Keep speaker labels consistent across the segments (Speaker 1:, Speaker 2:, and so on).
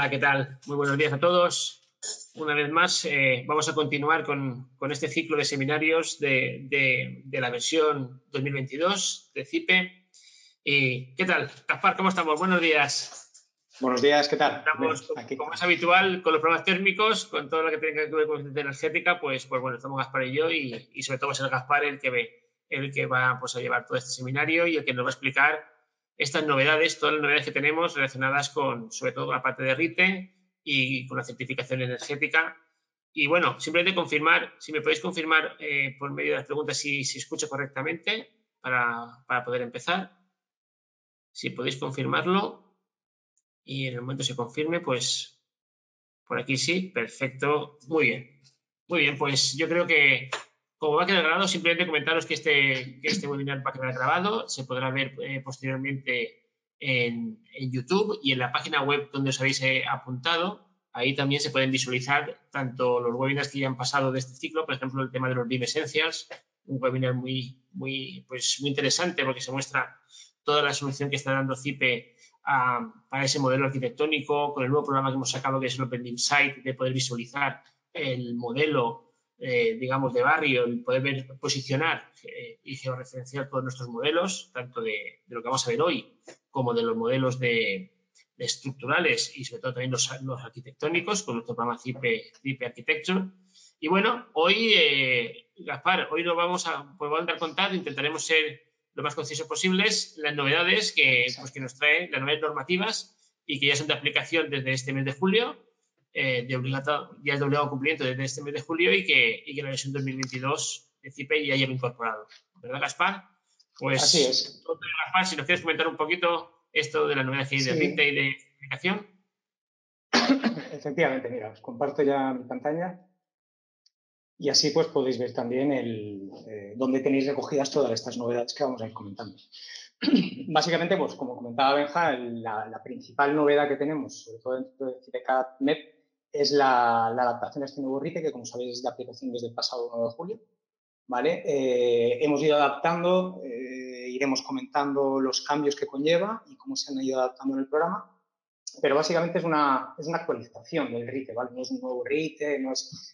Speaker 1: Hola, ¿qué tal? Muy buenos días a todos. Una vez más, vamos a continuar con este ciclo de seminarios de la versión 2022 de CIPE. ¿Y qué tal? Gaspar, ¿cómo estamos? Buenos días.
Speaker 2: Buenos días, ¿qué tal?
Speaker 1: Estamos, como es habitual, con los problemas térmicos, con todo lo que tiene que ver con eficiencia energética, pues bueno, estamos Gaspar y yo, y sobre todo va a ser Gaspar el que va pues, a llevar todo este seminario y el que nos va a explicar estas novedades, todas las novedades que tenemos relacionadas con, sobre todo, la parte de RITE y con la certificación energética. Y bueno, simplemente confirmar, si me podéis confirmar por medio de las preguntas si escucho correctamente para poder empezar. Si podéis confirmarlo y en el momento se confirme, pues por aquí sí, perfecto, muy bien. Muy bien, pues yo creo que como va a quedar grabado, simplemente comentaros que este webinar va a quedar grabado, se podrá ver posteriormente en YouTube y en la página web donde os habéis apuntado. Ahí también se pueden visualizar tanto los webinars que ya han pasado de este ciclo, por ejemplo, el tema de los BIM Essentials, un webinar muy interesante porque se muestra toda la solución que está dando CIPE para ese modelo arquitectónico, con el nuevo programa que hemos sacado, que es el Open BIM Site, de poder visualizar el modelo, digamos, de barrio, el poder posicionar y georreferenciar todos nuestros modelos, tanto de lo que vamos a ver hoy, como de los modelos de estructurales y sobre todo también los arquitectónicos, con nuestro programa CIPE Architecture. Y bueno, hoy, Gaspar, hoy nos vamos a dar contar, intentaremos ser lo más conciso posibles, las novedades que nos trae, las novedades normativas y que ya son de aplicación desde este mes de julio, ya es de obligado cumplimiento desde este mes de julio y que la versión 2022 de CIPE ya lleva incorporado. ¿Verdad, Gaspar? Pues,
Speaker 2: así es.
Speaker 1: Gaspar, si nos quieres comentar un poquito esto de la novedad de RITE y de aplicación.
Speaker 2: Efectivamente, mira, os comparto ya mi pantalla. Y así pues podéis ver también dónde tenéis recogidas todas estas novedades que vamos a ir comentando. Básicamente, pues como comentaba Benja, la principal novedad que tenemos, sobre todo dentro de CIPE-CAD MEP, es la adaptación a este nuevo RITE, que como sabéis es de aplicación desde el pasado 1 de julio. ¿Vale? Hemos ido adaptando, iremos comentando los cambios que conlleva y cómo se han ido adaptando en el programa. Pero básicamente es una actualización del RITE, ¿vale? No es un nuevo RITE,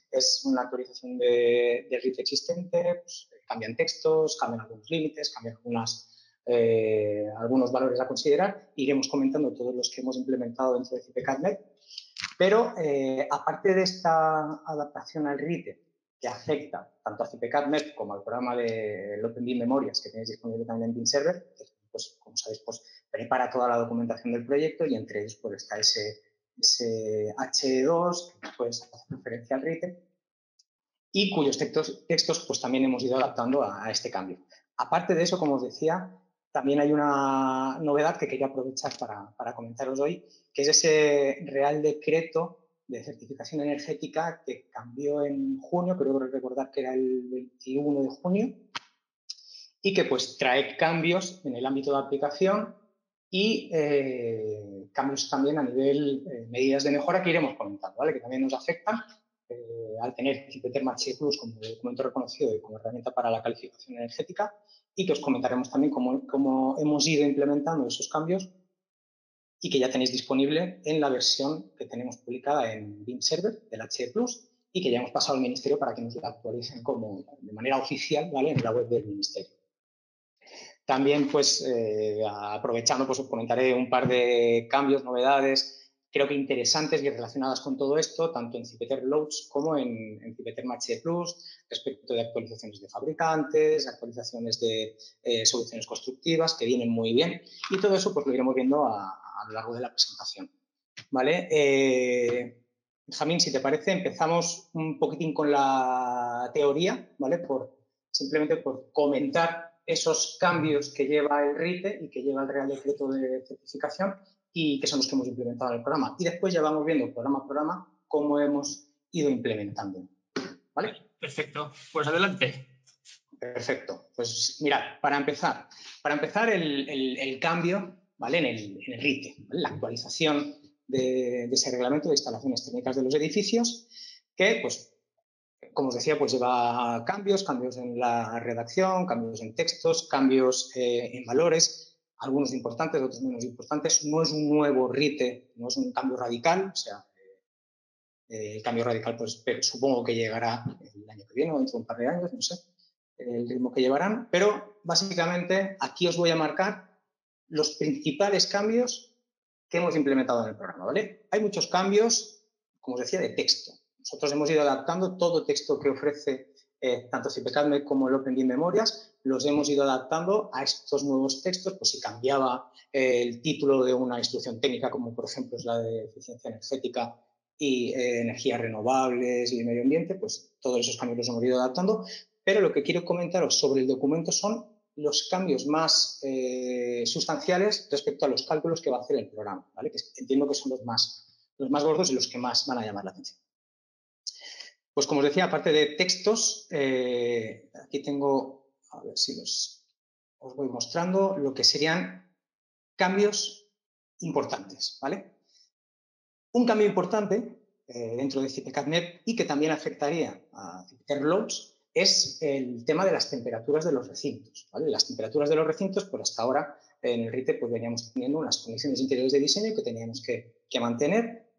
Speaker 2: es una actualización del RITE existente, pues, cambian textos, cambian algunos límites, cambian algunos valores a considerar. Iremos comentando todos los que hemos implementado dentro de CIPE-CAD MEP. Pero aparte de esta adaptación al RITE, que afecta tanto a CIPE-CAD MEP como al programa de Open BIM Memorias que tenéis disponible también en BIM Server, pues como sabéis, pues prepara toda la documentación del proyecto y entre ellos pues está ese H2, que puedes hacer referencia al RITE, y cuyos textos pues también hemos ido adaptando a este cambio. Aparte de eso, como os decía, también hay una novedad que quería aprovechar para comentaros hoy, que es ese Real Decreto de certificación energética que cambió en junio, creo recordar que era el 21 de junio, y que pues trae cambios en el ámbito de aplicación y cambios también a nivel medidas de mejora que iremos comentando, ¿vale? Que también nos afectan al tener CIPE-Term H+ como documento reconocido y como herramienta para la calificación energética, y que os comentaremos también cómo hemos ido implementando esos cambios y que ya tenéis disponible en la versión que tenemos publicada en BIM Server del H+ y que ya hemos pasado al Ministerio para que nos la actualicen de manera oficial, ¿vale? En la web del Ministerio. También, pues, aprovechando, pues os comentaré un par de cambios, novedades, creo que interesantes y relacionadas con todo esto, tanto en CIPE-Term Loads como en CIPE-Term H+, respecto de actualizaciones de fabricantes, actualizaciones de soluciones constructivas, que vienen muy bien. Y todo eso, pues, lo iremos viendo a lo largo de la presentación. ¿Vale? Benjamín, si te parece, empezamos un poquitín con la teoría, ¿vale? Simplemente por comentar esos cambios que lleva el RITE y que lleva el Real Decreto de certificación y que son los que hemos implementado en el programa. Y después ya vamos viendo programa a programa cómo hemos ido implementando. ¿Vale?
Speaker 1: Perfecto. Pues adelante.
Speaker 2: Perfecto. Pues mirad, para empezar el cambio, ¿vale? En el RITE, ¿vale? La actualización de ese reglamento de instalaciones técnicas de los edificios que, pues, como os decía, pues lleva cambios en la redacción, cambios en textos, cambios en valores, algunos importantes, otros menos importantes. No es un nuevo RITE, no es un cambio radical, o sea, el cambio radical pues supongo que llegará el año que viene o dentro de un par de años, no sé el ritmo que llevarán, pero básicamente aquí os voy a marcar los principales cambios que hemos implementado en el programa, ¿vale? Hay muchos cambios, como os decía, de texto. Nosotros hemos ido adaptando todo texto que ofrece tanto CPCADMET como el OpenBIM Memorias, los hemos ido adaptando a estos nuevos textos, pues si cambiaba el título de una instrucción técnica, como por ejemplo es la de eficiencia energética y energías renovables y medio ambiente, pues todos esos cambios los hemos ido adaptando. Pero lo que quiero comentaros sobre el documento son los cambios más sustanciales respecto a los cálculos que va a hacer el programa, ¿vale? Que entiendo que son los más gordos y los que más van a llamar la atención. Pues como os decía, aparte de textos, aquí tengo, a ver si os voy mostrando lo que serían cambios importantes, ¿vale? Un cambio importante dentro de CPCADMET y que también afectaría a Airloads es el tema de las temperaturas de los recintos, ¿vale? Las temperaturas de los recintos, pues hasta ahora en el RITE pues veníamos teniendo unas condiciones interiores de diseño que teníamos que mantener,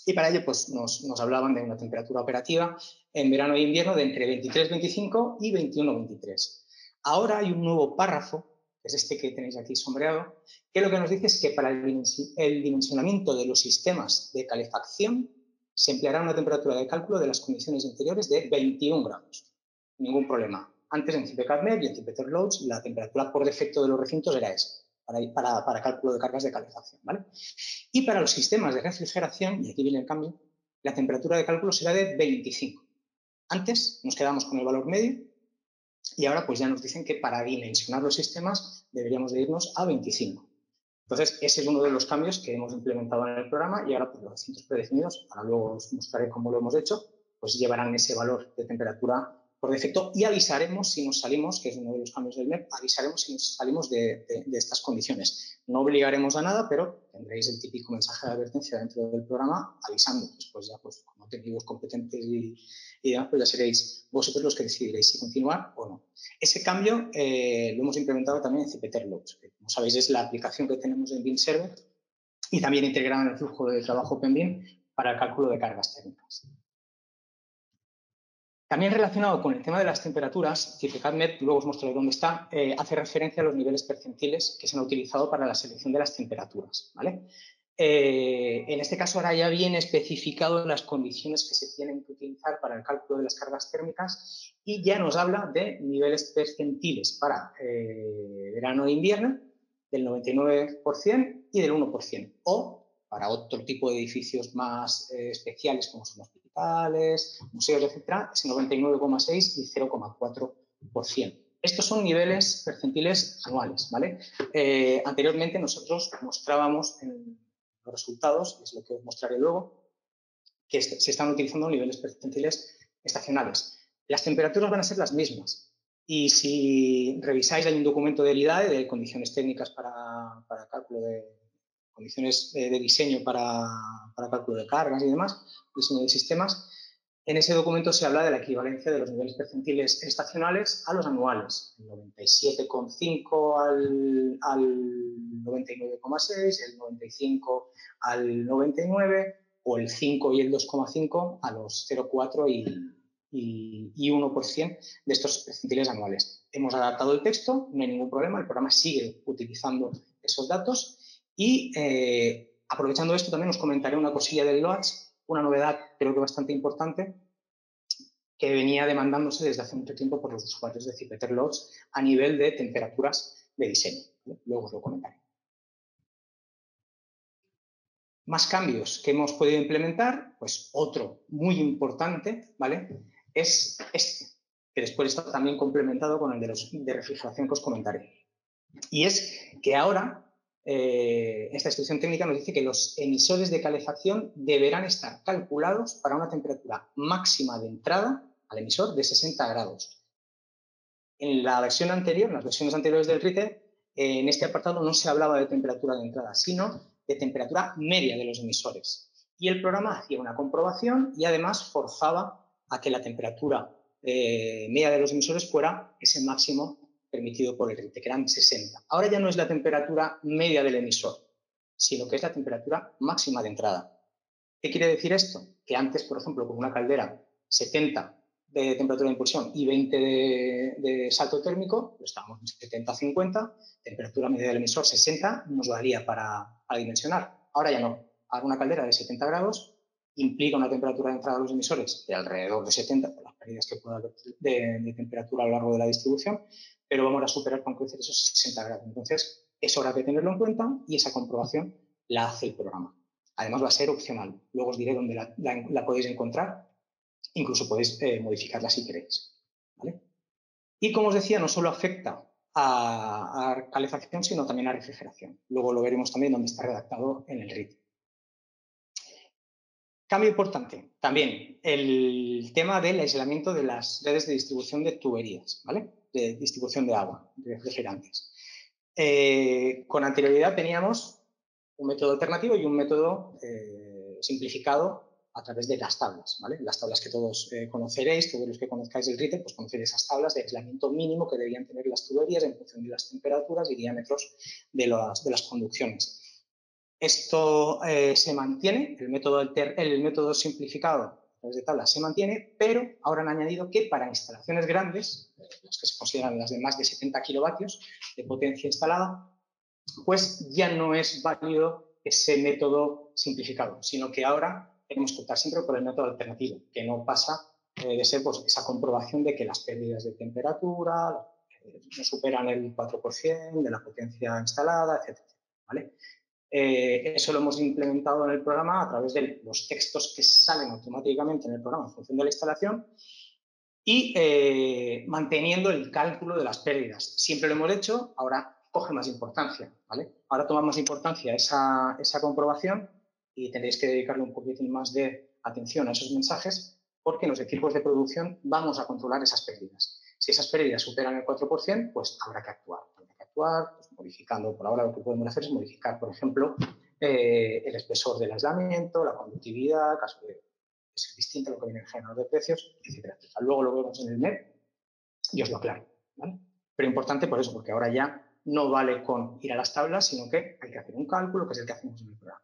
Speaker 2: y para ello pues nos hablaban de una temperatura operativa en verano e invierno de entre 23-25 y 21-23. Ahora hay un nuevo párrafo, que es este que tenéis aquí sombreado, que lo que nos dice es que para el dimensionamiento de los sistemas de calefacción se empleará una temperatura de cálculo de las condiciones interiores de 21 grados. Ningún problema. Antes en CPCADMET y en CPTERLOADS la temperatura por defecto de los recintos era esa, para cálculo de cargas de calefacción, ¿vale? Y para los sistemas de refrigeración, y aquí viene el cambio, la temperatura de cálculo será de 25. Antes nos quedamos con el valor medio y ahora pues ya nos dicen que para dimensionar los sistemas deberíamos de irnos a 25. Entonces, ese es uno de los cambios que hemos implementado en el programa y ahora pues, los recintos predefinidos, ahora luego os mostraré cómo lo hemos hecho, pues llevarán ese valor de temperatura por defecto y avisaremos si nos salimos, que es uno de los cambios del MEP, avisaremos si nos salimos de estas condiciones. No obligaremos a nada, pero tendréis el típico mensaje de advertencia dentro del programa avisando. Después ya, pues como técnicos competentes y demás, pues ya seréis vosotros los que decidiréis si continuar o no. Ese cambio lo hemos implementado también en CPTERLOADS, que como sabéis es la aplicación que tenemos en BIM Server y también integrada en el flujo de trabajo OpenBIM para el cálculo de cargas térmicas. También relacionado con el tema de las temperaturas, CPCADMET, luego os mostraré dónde está, hace referencia a los niveles percentiles que se han utilizado para la selección de las temperaturas, ¿vale? En este caso ahora ya viene especificado las condiciones que se tienen que utilizar para el cálculo de las cargas térmicas y ya nos habla de niveles percentiles para verano e invierno del 99% y del 1%, o para otro tipo de edificios más especiales como son hospitales, museos, etcétera, es 99,6 y 0,4%. Estos son niveles percentiles anuales, ¿vale? Anteriormente nosotros mostrábamos en los resultados, es lo que os mostraré luego, que se están utilizando niveles percentiles estacionales. Las temperaturas van a ser las mismas. Y si revisáis, hay un documento del IDAE de condiciones técnicas para cálculo de condiciones de diseño para cálculo de cargas y demás, diseño de sistemas. En ese documento se habla de la equivalencia de los niveles percentiles estacionales a los anuales, el 97,5 al 99,6, el 95 al 99 o el 5 y el 2,5 a los 0,4 y 1% de estos percentiles anuales. Hemos adaptado el texto, no hay ningún problema, el programa sigue utilizando esos datos y aprovechando esto también os comentaré una cosilla del LOADS, una novedad creo que bastante importante que venía demandándose desde hace mucho tiempo por los usuarios de CPTERLOADS a nivel de temperaturas de diseño. Luego os lo comentaré. Más cambios que hemos podido implementar, pues otro muy importante, ¿vale? Es este, que después está también complementado con el de refrigeración que os comentaré. Y es que ahora esta instrucción técnica nos dice que los emisores de calefacción deberán estar calculados para una temperatura máxima de entrada al emisor de 60 grados. En la versión anterior, en las versiones anteriores del RITE, en este apartado no se hablaba de temperatura de entrada, sino de temperatura media de los emisores. Y el programa hacía una comprobación y además forzaba a que la temperatura media de los emisores fuera ese máximo permitido por el RITE, que eran 60. Ahora ya no es la temperatura media del emisor, sino que es la temperatura máxima de entrada. ¿Qué quiere decir esto? Que antes, por ejemplo, con una caldera 70 de temperatura de impulsión y 20 de salto térmico, pues estábamos en 70-50, temperatura media del emisor 60, nos daría para dimensionar. Ahora ya no. Ahora una caldera de 70 grados implica una temperatura de entrada de los emisores de alrededor de 70, por las pérdidas que pueda haber de temperatura a lo largo de la distribución, pero vamos a superar con crecer esos 60 grados. Entonces, es hora de tenerlo en cuenta y esa comprobación la hace el programa. Además, va a ser opcional. Luego os diré dónde la podéis encontrar. Incluso podéis modificarla si queréis. ¿Vale? Y como os decía, no solo afecta a calefacción, sino también a refrigeración. Luego lo veremos también donde está redactado en el RIT. Cambio importante, también el tema del aislamiento de las redes de distribución de tuberías, ¿vale? De distribución de agua, de refrigerantes. Con anterioridad teníamos un método alternativo y un método simplificado a través de las tablas, ¿vale? Las tablas que todos conoceréis, todos los que conozcáis el RITE, pues conoceréis esas tablas de aislamiento mínimo que debían tener las tuberías en función de las temperaturas y diámetros de las conducciones. Esto se mantiene, el método simplificado a través de tablas se mantiene, pero ahora han añadido que para instalaciones grandes, las que se consideran las de más de 70 kilovatios de potencia instalada, pues ya no es válido ese método simplificado, sino que ahora tenemos que optar siempre por el método alternativo, que no pasa de ser pues, esa comprobación de que las pérdidas de temperatura no superan el 4% de la potencia instalada, etc. ¿Vale? Eso lo hemos implementado en el programa a través de los textos que salen automáticamente en el programa en función de la instalación y manteniendo el cálculo de las pérdidas. Siempre lo hemos hecho, ahora coge más importancia, ¿vale? Ahora toma más importancia esa comprobación y tendréis que dedicarle un poquitín más de atención a esos mensajes porque en los equipos de producción vamos a controlar esas pérdidas. Si esas pérdidas superan el 4%, pues habrá que actuar. Pues, modificando, por ahora lo que podemos hacer es modificar, por ejemplo, el espesor del aislamiento, la conductividad, caso de ser distinto a lo que viene en el generador de precios, etcétera, etcétera. Luego lo vemos en el MEP y os lo aclaro, ¿vale? Pero importante por eso, porque ahora ya no vale con ir a las tablas, sino que hay que hacer un cálculo, que es el que hacemos en el programa.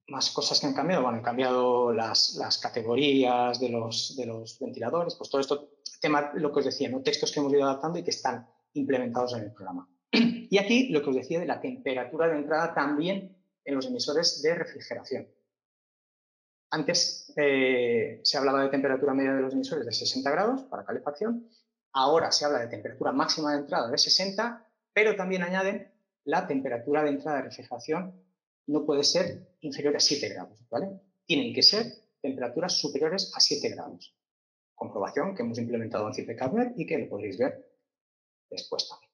Speaker 2: Más cosas que han cambiado, bueno, han cambiado las categorías de los ventiladores, pues todo esto, tema, lo que os decía, ¿no? Textos que hemos ido adaptando y que están implementados en el programa. Y aquí lo que os decía de la temperatura de entrada también en los emisores de refrigeración. Antes se hablaba de temperatura media de los emisores de 60 grados para calefacción, ahora se habla de temperatura máxima de entrada de 60, pero también añaden la temperatura de entrada de refrigeración no puede ser inferior a 7 grados, ¿vale? Tienen que ser temperaturas superiores a 7 grados. Comprobación que hemos implementado en CIPE-Cabler y que lo podréis ver después también.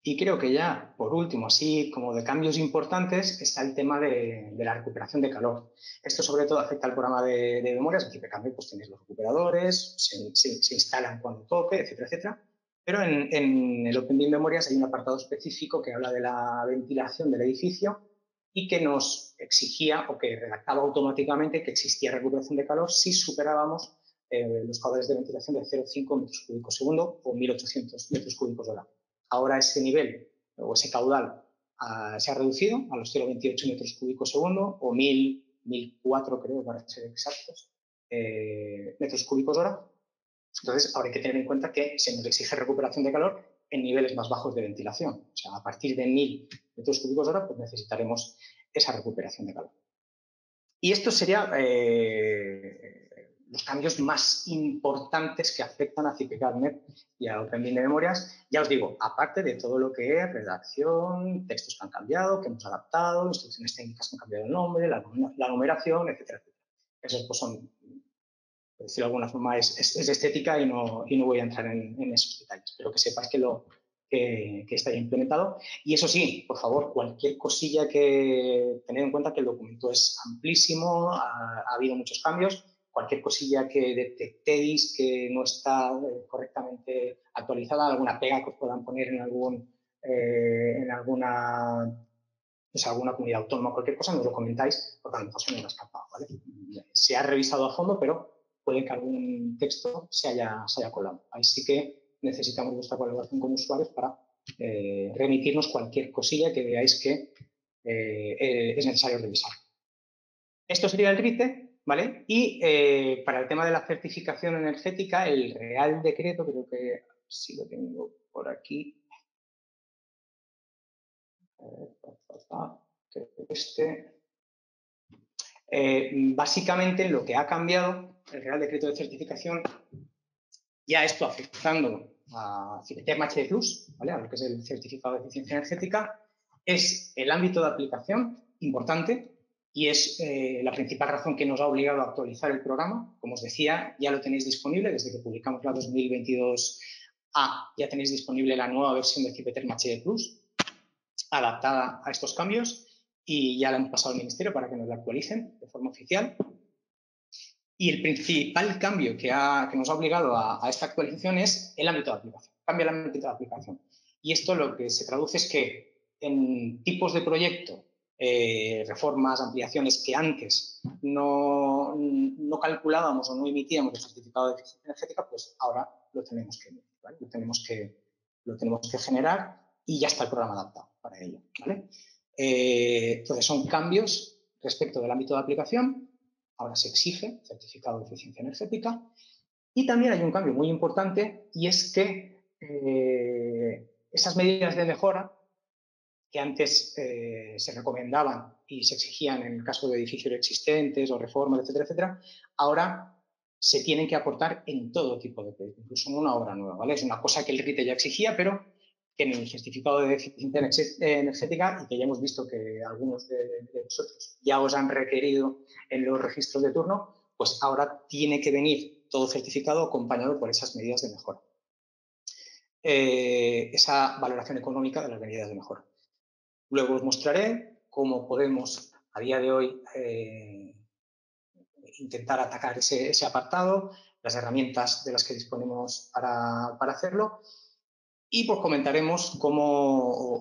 Speaker 2: Y creo que ya, por último, así como de cambios importantes, está el tema de la recuperación de calor. Esto sobre todo afecta al programa de memorias. En CIPE-Cabler pues tenéis los recuperadores, se instalan cuando toque, etcétera, etcétera. Pero en el OpenBIM Memorias hay un apartado específico que habla de la ventilación del edificio y que nos exigía o que redactaba automáticamente que existía recuperación de calor si superábamos los caudales de ventilación de 0,5 metros cúbicos segundo o 1.800 metros cúbicos hora. Ahora ese nivel o ese caudal se ha reducido a los 0,28 metros cúbicos segundo o 1.004, creo, para ser exactos, metros cúbicos hora. Entonces, ahora hay que tener en cuenta que se nos exige recuperación de calor en niveles más bajos de ventilación. O sea, a partir de 1.000 metros cúbicos hora, pues necesitaremos esa recuperación de calor. Y estos serían los cambios más importantes que afectan a CIPE-Cabler y a OpenBIM de memorias. Ya os digo, aparte de todo lo que es redacción, textos que han cambiado, que hemos adaptado, instrucciones técnicas que han cambiado el nombre, la numeración, etcétera, etcétera. Esos pues son, por decirlo de alguna forma, es estética y no voy a entrar en esos detalles, pero que sepáis que está ya implementado. Y eso sí, por favor, cualquier cosilla que tened en cuenta que el documento es amplísimo, ha habido muchos cambios, cualquier cosilla que detectéis que no está correctamente actualizada, alguna pega que os puedan poner en alguna comunidad autónoma, cualquier cosa, nos lo comentáis, porque a lo mejor se nos ha escapado, ¿vale? Se ha revisado a fondo, pero puede que algún texto se haya colado. Ahí sí que necesitamos vuestra colaboración como usuarios para remitirnos cualquier cosilla que veáis que es necesario revisar. Esto sería el RITE, ¿vale? Y para el tema de la certificación energética, el Real Decreto, creo que sí lo tengo por aquí. Básicamente lo que ha cambiado el Real Decreto de Certificación, ya esto afectando a Cibetec HD Plus, ¿vale? A lo que es el certificado de eficiencia energética, es el ámbito de aplicación importante y es la principal razón que nos ha obligado a actualizar el programa. Como os decía, ya lo tenéis disponible desde que publicamos la 2022A, ya tenéis disponible la nueva versión de Cibetec HD Plus, adaptada a estos cambios, y ya la hemos pasado al Ministerio para que nos la actualicen de forma oficial. Y el principal cambio que nos ha obligado a esta actualización es el ámbito de aplicación. Cambia el ámbito de aplicación. Y esto lo que se traduce es que en tipos de proyecto, reformas, ampliaciones que antes no calculábamos o no emitíamos el certificado de eficiencia energética, pues ahora lo tenemos que emitir, ¿vale? Lo tenemos que generar y ya está el programa adaptado para ello, ¿vale? Entonces son cambios respecto del ámbito de aplicación. Ahora se exige certificado de eficiencia energética. Y también hay un cambio muy importante, y es que esas medidas de mejora que antes se recomendaban y se exigían en el caso de edificios existentes o reformas, etcétera, etcétera, ahora se tienen que aportar en todo tipo de proyectos, incluso en una obra nueva, ¿vale? Es una cosa que el RITE ya exigía, pero que en el certificado de eficiencia energética, y que ya hemos visto que algunos de vosotros ya os han requerido en los registros de turno, pues ahora tiene que venir todo certificado acompañado por esas medidas de mejora. Esa valoración económica de las medidas de mejora. Luego os mostraré cómo podemos a día de hoy intentar atacar ese apartado, las herramientas de las que disponemos para hacerlo, y pues comentaremos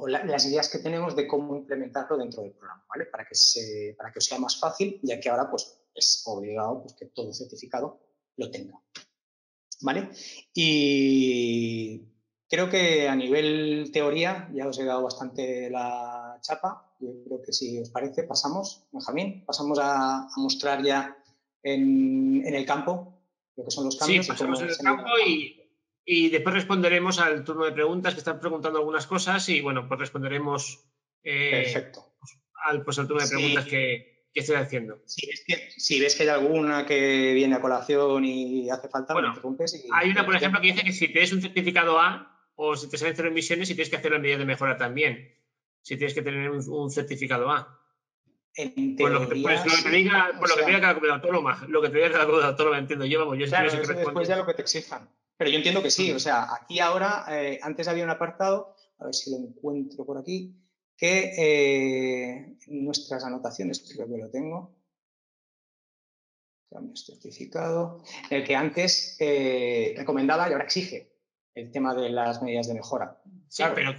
Speaker 2: las ideas que tenemos de cómo implementarlo dentro del programa, ¿vale? Para que os sea más fácil, ya que ahora pues, es obligado pues, que todo certificado lo tenga, ¿vale? Y creo que a nivel teoría ya os he dado bastante la chapa. Yo creo que si os parece pasamos, Benjamín, pasamos a mostrar ya en el campo lo que son los cambios.
Speaker 1: Sí, pasamos en el campo y después responderemos al turno de preguntas, que están preguntando algunas cosas, y bueno, pues responderemos
Speaker 2: perfecto.
Speaker 1: al turno de preguntas que estoy haciendo.
Speaker 2: Si ves que hay alguna que viene a colación y hace falta,
Speaker 1: bueno,
Speaker 2: me interrumpes.
Speaker 1: Hay una, por ejemplo, que dice que si tienes un certificado A o si te salen 0 emisiones, si tienes que hacer las medidas de mejora también. Si tienes que tener un certificado A.
Speaker 2: En
Speaker 1: Por lo que te diga cada comunidad autónoma. Lo que te diga cada comunidad autónoma, entiendo yo. Vamos, yo
Speaker 2: claro,
Speaker 1: eso
Speaker 2: que después ya lo que te exijan. Pero yo entiendo que sí. O sea, aquí ahora, antes había un apartado, a ver si lo encuentro por aquí, que nuestras anotaciones, creo que lo tengo. Cambios certificado. El que antes recomendaba y ahora exige el tema de las medidas de mejora.
Speaker 1: Sí, claro,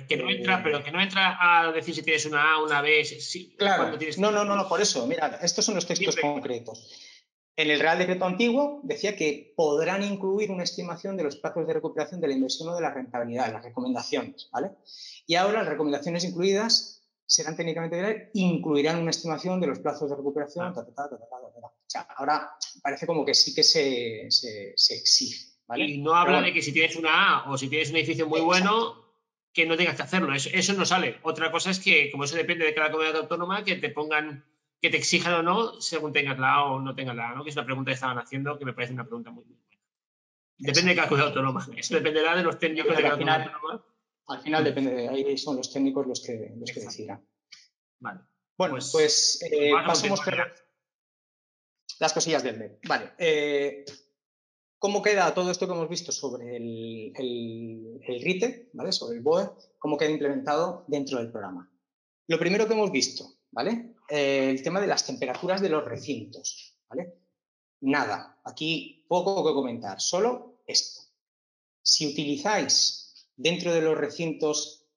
Speaker 1: pero que no entra a decir si tienes una A, una B. Sí,
Speaker 2: claro. No, por eso. Mira, estos son los textos concretos. En el Real Decreto antiguo decía que podrán incluir una estimación de los plazos de recuperación de la inversión o de la rentabilidad, las recomendaciones, ¿vale? Y ahora las recomendaciones incluidas serán técnicamente incluirán una estimación de los plazos de recuperación, O sea, ahora parece como que sí que se exige, ¿vale?
Speaker 1: Y no habla de que si tienes una A o si tienes un edificio muy bueno, que no tengas que hacerlo. Eso no sale. Otra cosa es que, como eso depende de cada comunidad autónoma, que te pongan, que te exijan o no, según tengas la A o no tengas la A, ¿no? Que es una pregunta que estaban haciendo, que me parece una pregunta muy buena. Depende de cada comunidad autónoma. Eso dependerá de los técnicos de cada comunidad autónoma.
Speaker 2: Al final depende, ahí son los técnicos los que decidirán.
Speaker 1: Vale.
Speaker 2: Bueno, pues paso a mostrar las cosillas del MEP. Vale. ¿Cómo queda todo esto que hemos visto sobre el RITE, ¿vale? Sobre el BOE? ¿Cómo queda implementado dentro del programa? Lo primero que hemos visto, ¿vale? El tema de las temperaturas de los recintos, ¿vale? Nada, aquí poco que comentar, solo esto. Si utilizáis dentro de los recintos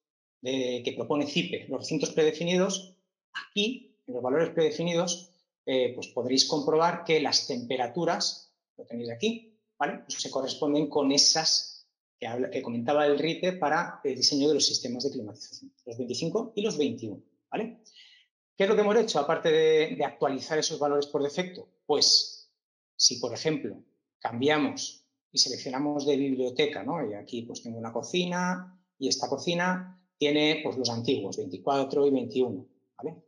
Speaker 2: que propone CIPE, los recintos predefinidos, aquí, en los valores predefinidos, pues podréis comprobar que las temperaturas lo tenéis aquí, ¿vale? Pues se corresponden con esas que comentaba el RITE para el diseño de los sistemas de climatización, los 25 y los 21, ¿vale? ¿Qué es lo que hemos hecho aparte de actualizar esos valores por defecto? Pues si, por ejemplo, cambiamos y seleccionamos de biblioteca, ¿no? Y aquí pues tengo una cocina y esta cocina tiene pues los antiguos, 24 y 21, ¿vale?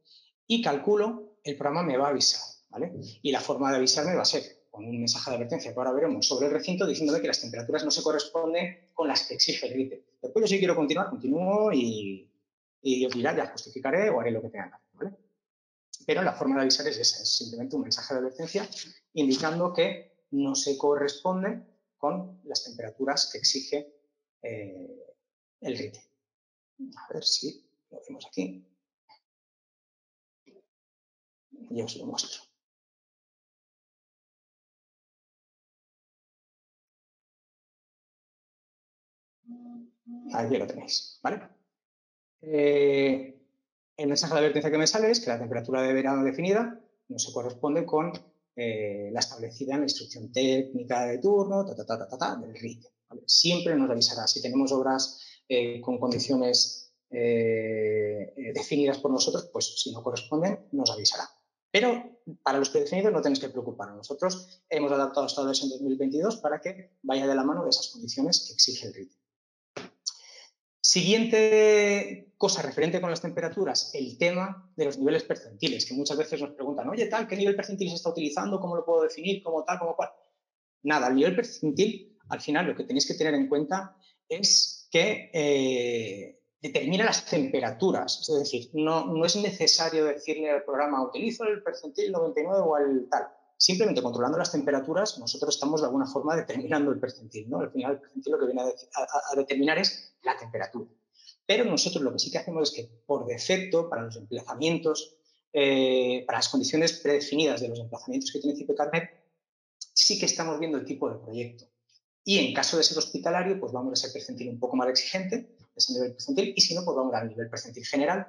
Speaker 2: Y calculo, el programa me va a avisar, ¿vale? Y la forma de avisarme va a ser con un mensaje de advertencia que ahora veremos sobre el recinto diciéndome que las temperaturas no se corresponden con las que exige el RITE. Después yo si quiero continuar, continúo y os dirá, ya justificaré o haré lo que tenga que hacer, ¿vale? Pero la forma de avisar es esa, es simplemente un mensaje de advertencia indicando que no se corresponde con las temperaturas que exige el RITE. A ver si lo vemos aquí. Y os lo muestro. Aquí lo tenéis, ¿vale? El mensaje de advertencia que me sale es que la temperatura de verano definida no se corresponde con la establecida en la instrucción técnica de turno, del RITE, ¿vale? Siempre nos avisará. Si tenemos obras con condiciones definidas por nosotros, pues si no corresponden, nos avisará. Pero para los predefinidos no tenéis que preocuparos. Nosotros hemos adaptado esta versión 2022 para que vaya de la mano de esas condiciones que exige el RITE. Siguiente cosa referente con las temperaturas, el tema de los niveles percentiles, que muchas veces nos preguntan, oye, tal, ¿qué nivel percentil se está utilizando? ¿Cómo lo puedo definir? ¿Cómo tal? ¿Cómo cual? Nada, el nivel percentil, al final, lo que tenéis que tener en cuenta es que determina las temperaturas. Es decir, no es necesario decirle al programa, utilizo el percentil 99 o el tal. Simplemente controlando las temperaturas, nosotros estamos de alguna forma determinando el percentil, ¿no? Al final, el percentil lo que viene a determinar es la temperatura. Pero nosotros lo que sí que hacemos es que, por defecto, para los emplazamientos, para las condiciones predefinidas de los emplazamientos que tiene CIPE-Carnet, sí que estamos viendo el tipo de proyecto. Y en caso de ser hospitalario, pues vamos a ese percentil un poco más exigente, ese nivel percentil, y si no, pues vamos al nivel percentil general,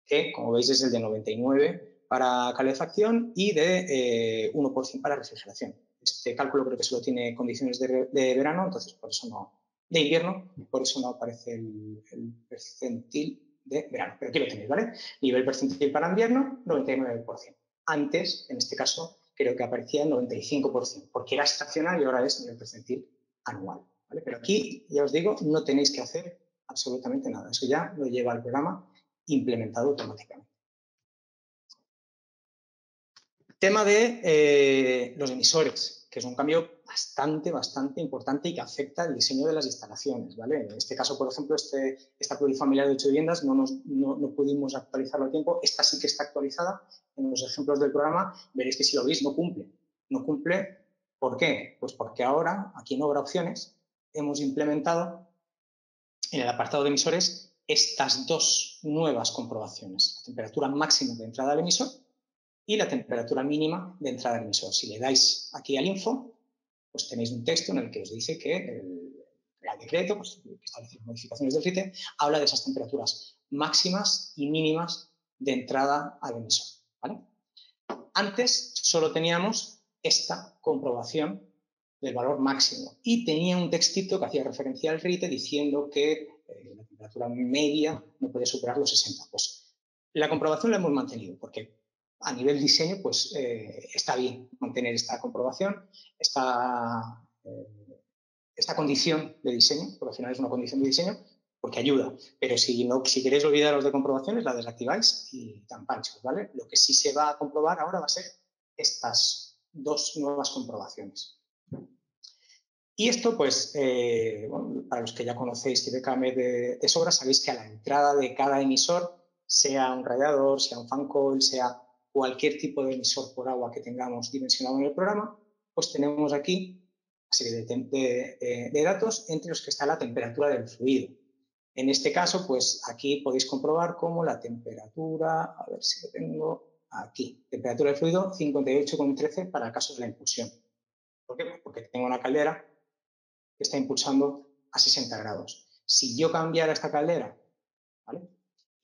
Speaker 2: que, como veis, es el de 99 para calefacción y de 1% para refrigeración. Este cálculo creo que solo tiene condiciones de verano, entonces por eso no, de invierno, por eso no aparece el percentil de verano. Pero aquí lo tenéis, ¿vale? Nivel percentil para invierno, 99%. Antes, en este caso, creo que aparecía el 95%, porque era estacional y ahora es nivel percentil anual, ¿vale? Pero aquí, ya os digo, no tenéis que hacer absolutamente nada. Eso ya lo lleva el programa implementado automáticamente. Tema de los emisores, que es un cambio bastante importante y que afecta el diseño de las instalaciones, ¿vale? En este caso, por ejemplo, esta plurifamiliar de 8 viviendas no pudimos actualizarlo a tiempo. Esta sí que está actualizada. En los ejemplos del programa veréis que si lo veis no cumple. No cumple, ¿por qué? Pues porque ahora, aquí en Obra Opciones, hemos implementado en el apartado de emisores estas dos nuevas comprobaciones. La temperatura máxima de entrada al emisor y la temperatura mínima de entrada al emisor. Si le dais aquí al info, pues tenéis un texto en el que os dice que el Real Decreto, pues, que establece modificaciones del RITE, habla de esas temperaturas máximas y mínimas de entrada al emisor, ¿vale? Antes solo teníamos esta comprobación del valor máximo y tenía un textito que hacía referencia al RITE diciendo que la temperatura media no puede superar los 60. Pues la comprobación la hemos mantenido porque a nivel diseño pues está bien mantener esta comprobación, esta condición de diseño, porque al final es una condición de diseño, porque ayuda. Pero si queréis olvidaros de comprobaciones, la desactiváis y tan panchos, ¿vale? Lo que sí se va a comprobar ahora va a ser estas dos nuevas comprobaciones. Y esto, pues, bueno, para los que ya conocéis CIPE-Carnet de sobra, sabéis que a la entrada de cada emisor, sea un radiador, sea un fan coil, sea cualquier tipo de emisor por agua que tengamos dimensionado en el programa, pues tenemos aquí una serie de datos entre los que está la temperatura del fluido. En este caso, pues aquí podéis comprobar cómo la temperatura, a ver si lo tengo aquí, temperatura del fluido 58,13 para casos de la impulsión. ¿Por qué? Porque tengo una caldera que está impulsando a 60 grados. Si yo cambiara esta caldera, ¿vale?,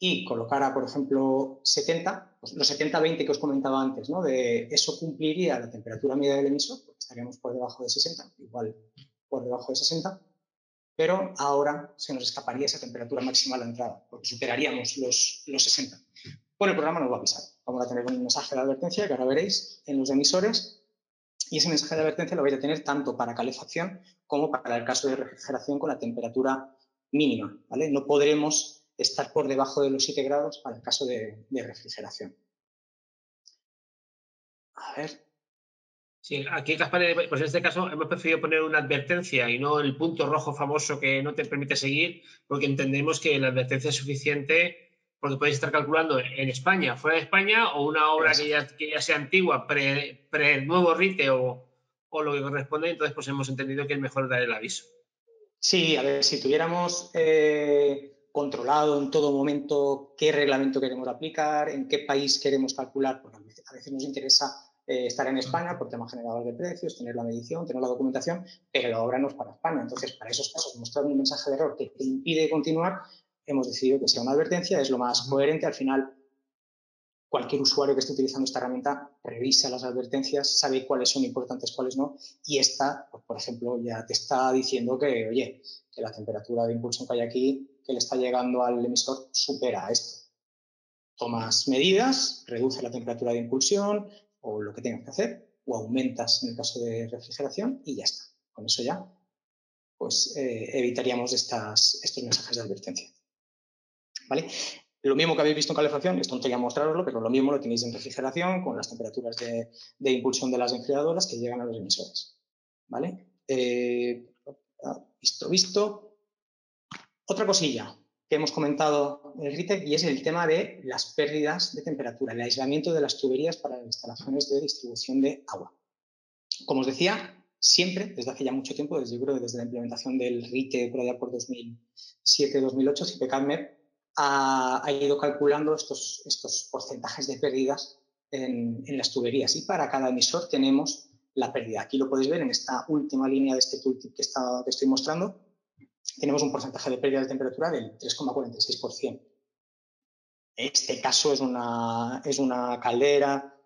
Speaker 2: y colocara, por ejemplo, 70, pues, los 70-20 que os comentaba antes, ¿no? De eso cumpliría la temperatura media del emisor, porque estaríamos por debajo de 60, igual por debajo de 60, pero ahora se nos escaparía esa temperatura máxima a la entrada, porque superaríamos los 60. Bueno, el programa nos va a avisar. Vamos a tener un mensaje de advertencia que ahora veréis en los emisores, y ese mensaje de advertencia lo vais a tener tanto para calefacción como para el caso de refrigeración con la temperatura mínima, ¿vale? No podremos estar por debajo de los 7 grados para el caso de refrigeración. A ver.
Speaker 1: Sí, aquí, Gaspar, pues en este caso hemos preferido poner una advertencia y no el punto rojo famoso que no te permite seguir, porque entendemos que la advertencia es suficiente, porque podéis estar calculando en España, fuera de España, o una obra que ya sea antigua, pre-nuevo RITE o lo que corresponde. Entonces, pues hemos entendido que es mejor dar el aviso.
Speaker 2: Sí, a ver, si tuviéramos controlado en todo momento qué reglamento queremos aplicar, en qué país queremos calcular, porque a veces nos interesa estar en España por temas generadores de precios, tener la medición, tener la documentación, pero la obra no es para España. Entonces, para esos casos, mostrar un mensaje de error que te impide continuar, hemos decidido que sea una advertencia, es lo más coherente. Al final, cualquier usuario que esté utilizando esta herramienta revisa las advertencias, sabe cuáles son importantes, cuáles no, y esta, pues, por ejemplo, ya te está diciendo que, oye, que la temperatura de impulsión que hay aquí, que le está llegando al emisor, supera esto. Tomas medidas, reduce la temperatura de impulsión o lo que tengas que hacer, o aumentas en el caso de refrigeración y ya está. Con eso ya pues, evitaríamos estos mensajes de advertencia. ¿Vale? Lo mismo que habéis visto en calefacción, es tontería mostraroslo, pero lo mismo lo tenéis en refrigeración con las temperaturas de impulsión de las enfriadoras que llegan a los emisores. ¿Vale? Visto. Otra cosilla que hemos comentado en el RITE y es el tema de las pérdidas de temperatura, el aislamiento de las tuberías para las instalaciones de distribución de agua. Como os decía, siempre, desde hace ya mucho tiempo, desde la implementación del RITE por allá por 2007-2008, CIPE-CADMEP ha ido calculando estos porcentajes de pérdidas en las tuberías, y para cada emisor tenemos la pérdida. Aquí lo podéis ver en esta última línea de este tooltip que estoy mostrando. Tenemos un porcentaje de pérdida de temperatura del 3,46%. Este caso es una caldera,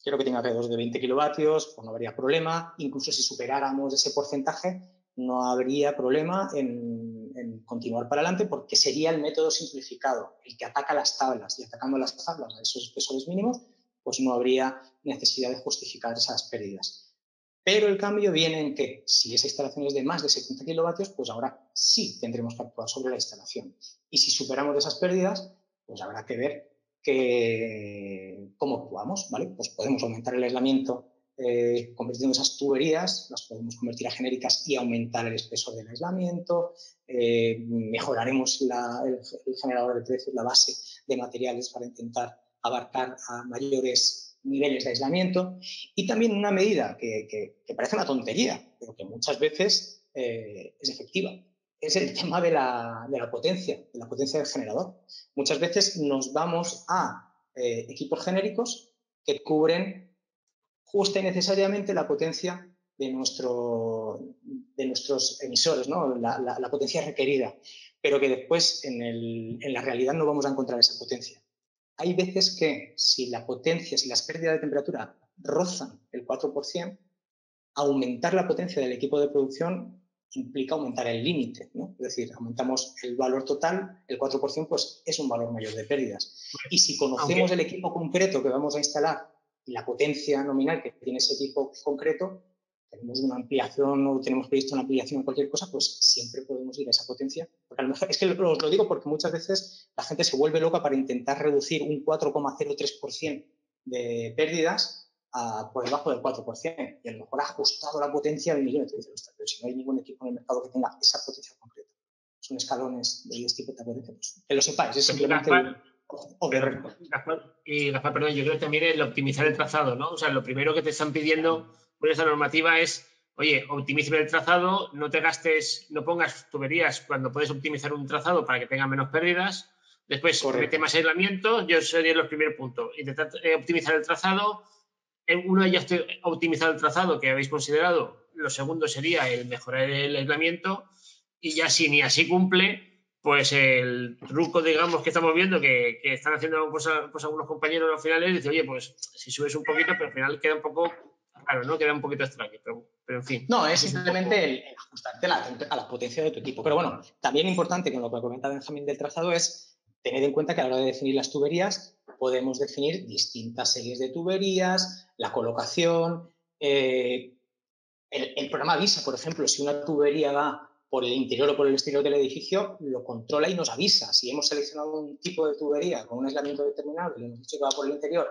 Speaker 2: quiero que tenga alrededor de 20 kilovatios, pues no habría problema. Incluso si superáramos ese porcentaje, no habría problema en continuar para adelante, porque sería el método simplificado, el que ataca las tablas, y atacando las tablas a esos espesores mínimos, pues no habría necesidad de justificar esas pérdidas. Pero el cambio viene en que si esa instalación es de más de 70 kilovatios, pues ahora sí tendremos que actuar sobre la instalación. Y si superamos esas pérdidas, pues habrá que ver cómo actuamos, ¿vale? Pues podemos aumentar el aislamiento convirtiendo esas tuberías, las podemos convertir a genéricas y aumentar el espesor del aislamiento, mejoraremos el generador de precios, la base de materiales para intentar abarcar a mayores niveles de aislamiento, y también una medida que parece una tontería, pero que muchas veces es efectiva. Es el tema de la potencia del generador. Muchas veces nos vamos a equipos genéricos que cubren justa y necesariamente la potencia de nuestros emisores, ¿no? La potencia requerida, pero que después en la realidad no vamos a encontrar esa potencia. Hay veces que si las pérdidas de temperatura rozan el 4%, aumentar la potencia del equipo de producción implica aumentar el límite, ¿no? Es decir, aumentamos el valor total, el 4%, pues es un valor mayor de pérdidas. Y si conocemos el equipo concreto que vamos a instalar y la potencia nominal que tiene ese equipo concreto, tenemos una ampliación o tenemos previsto una ampliación o cualquier cosa, pues siempre podemos ir a esa potencia. Porque a lo mejor, es que os lo digo porque muchas veces la gente se vuelve loca para intentar reducir un 4,03% de pérdidas por debajo del 4%, y a lo mejor ha ajustado la potencia del milímetro. Pero si no hay ningún equipo en el mercado que tenga esa potencia concreta, son escalones de este tipo de potencia, pues, que lo sepáis, es simplemente
Speaker 1: Gaspar, perdón, yo creo que también el optimizar el trazado, ¿no? O sea, lo primero que te están pidiendo por esta normativa es, oye, optimiza el trazado, no te gastes, no pongas tuberías cuando puedes optimizar un trazado para que tenga menos pérdidas. Después, mete más aislamiento. Yo sería el primer punto. Intentar optimizar el trazado. Uno, ya estoy optimizado el trazado que habéis considerado. Lo segundo sería el mejorar el aislamiento. Y ya si ni así cumple, pues el truco, digamos, que estamos viendo que están haciendo pues algunos compañeros al final es decir, oye, pues si subes un poquito, pero al final queda un poco raro, ¿no? Queda un poquito extraño, pero en fin.
Speaker 2: No, es simplemente el ajustarte a la potencia de tu equipo. Pero bueno, también importante, con lo que comenta Benjamín del trazado, es tener en cuenta que a la hora de definir las tuberías podemos definir distintas series de tuberías, la colocación. El programa avisa, por ejemplo, si una tubería va por el interior o por el exterior del edificio, lo controla y nos avisa. Si hemos seleccionado un tipo de tubería con un aislamiento determinado y le hemos dicho que va por el interior,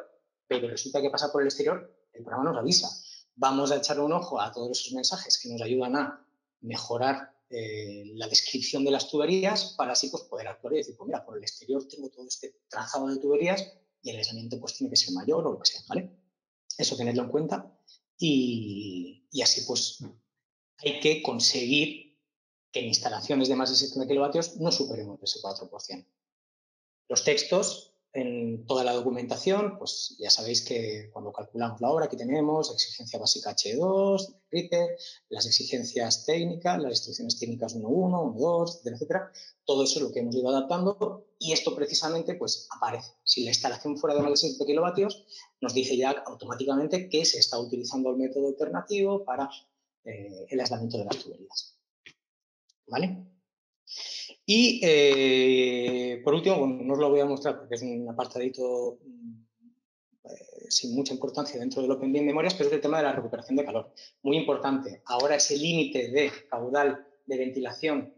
Speaker 2: pero resulta que pasa por el exterior, el programa nos avisa. Vamos a echarle un ojo a todos esos mensajes que nos ayudan a mejorar la descripción de las tuberías para así pues, poder actuar y decir, pues mira, por el exterior tengo todo este trazado de tuberías y el aislamiento pues tiene que ser mayor o lo que sea, ¿vale? Eso tenerlo en cuenta y así pues hay que conseguir que en instalaciones de más de 70 kilovatios no superemos ese 4%. Los textos en toda la documentación, pues ya sabéis que cuando calculamos la obra, aquí tenemos exigencia básica H2, RITE, las exigencias técnicas, las instrucciones técnicas 1.1, 1.2, etcétera, etcétera. Todo eso es lo que hemos ido adaptando y esto precisamente pues aparece. Si la instalación fuera de más de 70 kilovatios, nos dice ya automáticamente que se está utilizando el método alternativo para el aislamiento de las tuberías. ¿Vale? Y por último, bueno, no os lo voy a mostrar porque es un apartadito sin mucha importancia dentro del Open BIM Memorias, pero es el tema de la recuperación de calor. Muy importante. Ahora ese límite de caudal de ventilación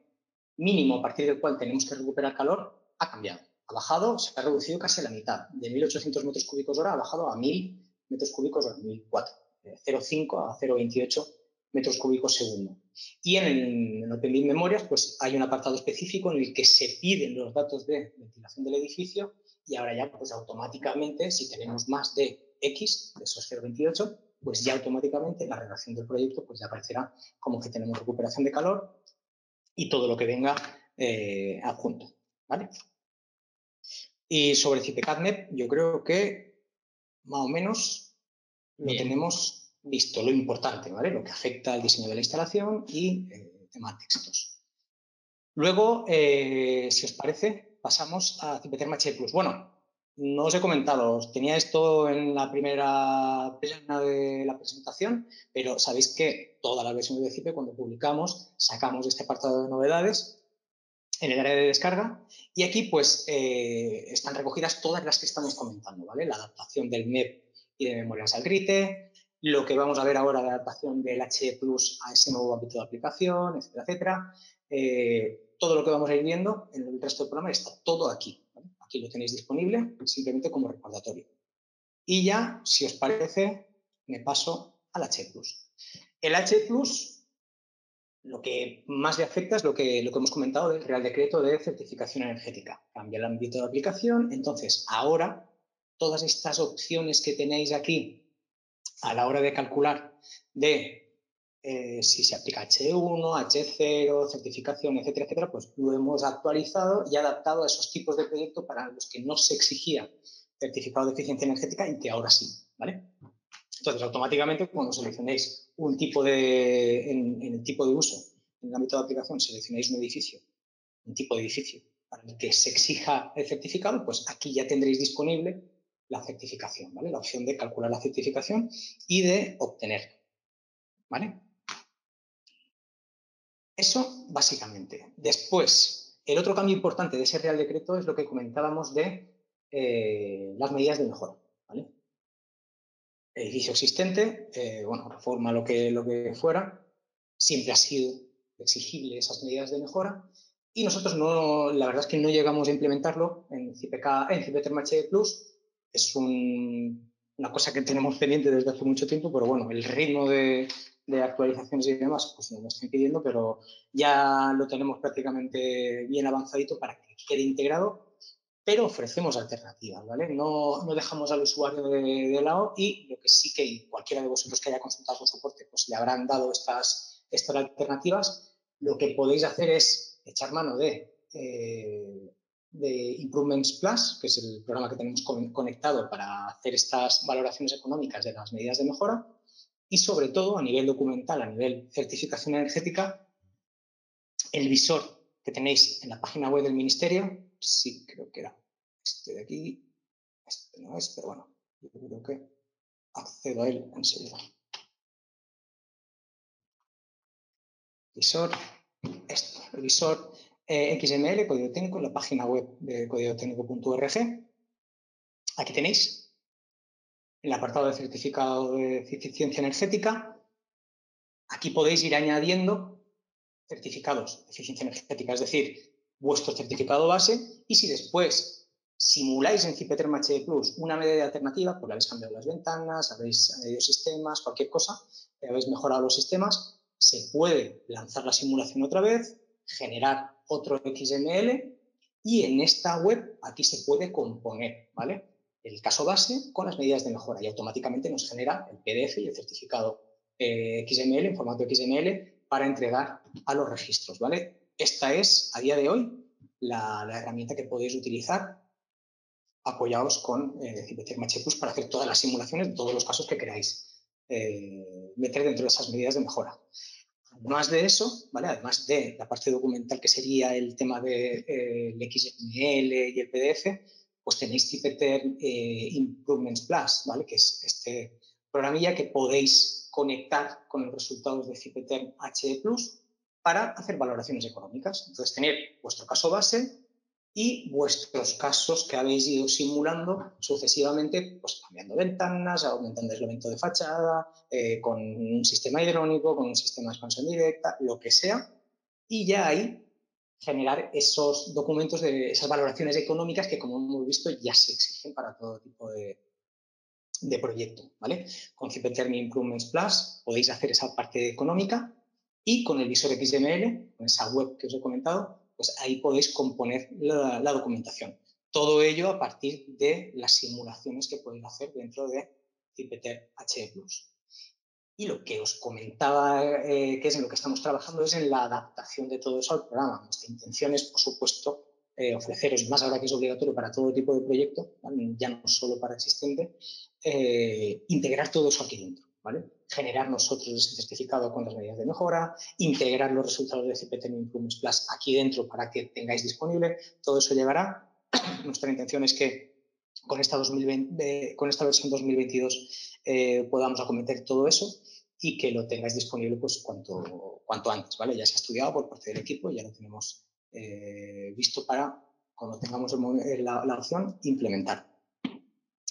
Speaker 2: mínimo a partir del cual tenemos que recuperar calor ha cambiado. Ha bajado, se ha reducido casi a la mitad. De 1.800 metros cúbicos hora ha bajado a 1.000 metros cúbicos hora, 1.004. De 0,5 a 0,28 metros cúbicos segundo. Y en el Open BIM Memorias pues hay un apartado específico en el que se piden los datos de ventilación del edificio y ahora ya pues automáticamente si tenemos más de X, de esos 0,28, pues ya automáticamente en la redacción del proyecto pues ya aparecerá como que tenemos recuperación de calor y todo lo que venga adjunto, ¿vale? Y sobre CIPE-CADMEP yo creo que más o menos lo tenemos visto, lo importante, ¿vale? Lo que afecta al diseño de la instalación y tema textos. Luego, si os parece, pasamos a CIPE-TERM H+. Bueno, no os he comentado, os tenía esto en la primera plana de la presentación, pero sabéis que todas las versiones de CIPE, cuando publicamos, sacamos este apartado de novedades en el área de descarga y aquí pues están recogidas todas las que estamos comentando, ¿vale? La adaptación del MEP y de memorias al GRITE, lo que vamos a ver ahora de adaptación del H+ a ese nuevo ámbito de aplicación, etcétera, etcétera. Todo lo que vamos a ir viendo en el resto del programa está todo aquí, ¿vale? Aquí lo tenéis disponible simplemente como recordatorio. Y ya, si os parece, me paso al H+. El H+, lo que más le afecta es lo que hemos comentado del Real Decreto de Certificación Energética. Cambia el ámbito de aplicación. Entonces, ahora, todas estas opciones que tenéis aquí a la hora de calcular de si se aplica H1, H0, certificación, etcétera, etcétera, pues lo hemos actualizado y adaptado a esos tipos de proyectos para los que no se exigía certificado de eficiencia energética y que ahora sí, ¿vale? Entonces, automáticamente, cuando seleccionéis un tipo en el tipo de uso, en el ámbito de aplicación, seleccionáis un edificio, un tipo de edificio para el que se exija el certificado, pues aquí ya tendréis disponible la certificación, ¿vale? La opción de calcular la certificación y de obtenerla, ¿vale? Eso, básicamente. Después, el otro cambio importante de ese Real Decreto es lo que comentábamos de las medidas de mejora, ¿vale? Edificio existente, bueno, reforma lo que fuera, siempre ha sido exigible esas medidas de mejora y nosotros no, la verdad es que no llegamos a implementarlo en CIPE-TERM H+. Es una cosa que tenemos pendiente desde hace mucho tiempo, pero bueno, el ritmo de actualizaciones y demás pues nos lo está impidiendo, pero ya lo tenemos prácticamente bien avanzadito para que quede integrado. Pero ofrecemos alternativas, ¿vale? No dejamos al usuario de lado y lo que sí que cualquiera de vosotros que haya consultado con soporte pues le habrán dado estas alternativas. Lo que podéis hacer es echar mano de Improvements Plus, que es el programa que tenemos conectado para hacer estas valoraciones económicas de las medidas de mejora y sobre todo a nivel documental, a nivel certificación energética, el visor que tenéis en la página web del Ministerio. Sí, creo que era este de aquí. Este no es, pero bueno, yo creo que accedo a él enseguida. Visor, esto, el visor XML, código técnico, en la página web de códigotécnico.org. Aquí tenéis el apartado de certificado de eficiencia energética. Aquí podéis ir añadiendo certificados de eficiencia energética, es decir, vuestro certificado base, y si después simuláis en Cipeterm HE Plus una medida alternativa, pues habéis cambiado las ventanas, habéis añadido sistemas, cualquier cosa, habéis mejorado los sistemas, se puede lanzar la simulación otra vez, generar otro XML y en esta web aquí se puede componer, ¿vale? El caso base con las medidas de mejora y automáticamente nos genera el PDF y el certificado XML en formato XML para entregar a los registros, ¿vale? Esta es, a día de hoy, la herramienta que podéis utilizar apoyados con Cipeterm HE Plus para hacer todas las simulaciones de todos los casos que queráis meter dentro de esas medidas de mejora. Además de eso, ¿vale? Además de la parte documental que sería el tema del XML y el PDF, pues tenéis Cipeterm Improvements Plus, ¿vale? Que es este programilla que podéis conectar con los resultados de Cipeterm HE Plus para hacer valoraciones económicas. Entonces, tener vuestro caso base y vuestros casos que habéis ido simulando sucesivamente, pues cambiando ventanas, aumentando el aislamiento de fachada, con un sistema hidrónico, con un sistema de expansión directa, lo que sea, y ya ahí generar esos documentos, esas valoraciones económicas que, como hemos visto, ya se exigen para todo tipo de proyecto, ¿vale? Con Cipeterm Improvements Plus podéis hacer esa parte económica y con el visor XML, con esa web que os he comentado, pues ahí podéis componer la documentación. Todo ello a partir de las simulaciones que podéis hacer dentro de Cipeterm HE Plus. Y lo que os comentaba, que es en lo que estamos trabajando, es en la adaptación de todo eso al programa. Nuestra intención es, por supuesto, ofreceros, más ahora que es obligatorio para todo tipo de proyecto, ¿vale? Ya no solo para existente, integrar todo eso aquí dentro, ¿vale? Generar nosotros ese certificado con las medidas de mejora, integrar los resultados de Cipeterm Improvements Plus aquí dentro para que tengáis disponible, todo eso llegará. Nuestra intención es que con esta versión 2022 podamos acometer todo eso y que lo tengáis disponible pues cuanto antes, ¿vale? Ya se ha estudiado por parte del equipo, ya lo tenemos visto para, cuando tengamos la opción, implementar,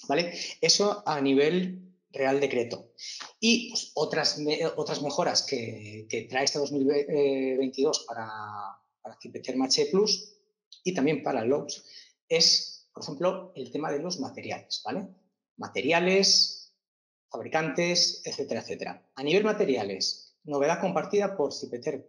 Speaker 2: ¿vale? Eso a nivel Real Decreto. Y pues, otras mejoras que trae este 2022 para Cipeterm HE Plus y también para LOPS es, por ejemplo, el tema de los materiales, ¿vale? Materiales, fabricantes, etcétera, etcétera. A nivel materiales, novedad compartida por Cipeterm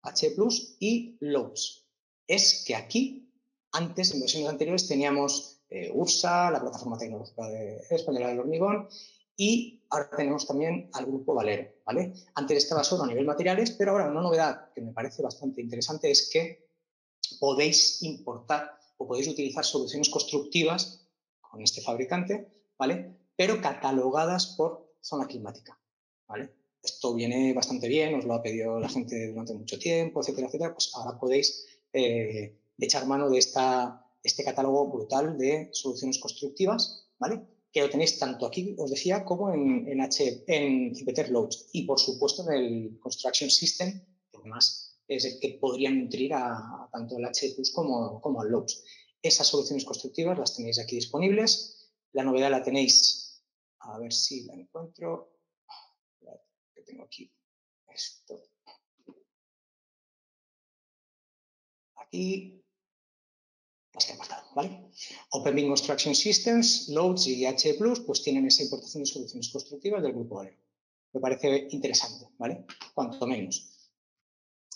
Speaker 2: HE Plus y LOPS. Es que aquí, antes, en versiones anteriores, teníamos URSA, la Plataforma Tecnológica Española del Hormigón, y ahora tenemos también al Grupo Valero, ¿vale? Antes estaba solo a nivel materiales, pero ahora una novedad que me parece bastante interesante es que podéis importar o podéis utilizar soluciones constructivas con este fabricante, ¿vale? Pero catalogadas por zona climática, ¿vale? Esto viene bastante bien, os lo ha pedido la gente durante mucho tiempo, etcétera, etcétera. Pues ahora podéis echar mano de este catálogo brutal de soluciones constructivas, ¿vale? Que lo tenéis tanto aquí, os decía, como en Cipeterm LOPS y, por supuesto, en el Construction System, que además es el que podrían nutrir a tanto el HE Plus como al LOPS. Esas soluciones constructivas las tenéis aquí disponibles. La novedad la tenéis, a ver si la encuentro, que tengo aquí esto. Aquí, este apartado, ¿vale? Open Construction Systems, LOPS y HE Plus, pues tienen esa importación de soluciones constructivas del Grupo Valero. Me parece interesante, ¿vale? Cuanto menos.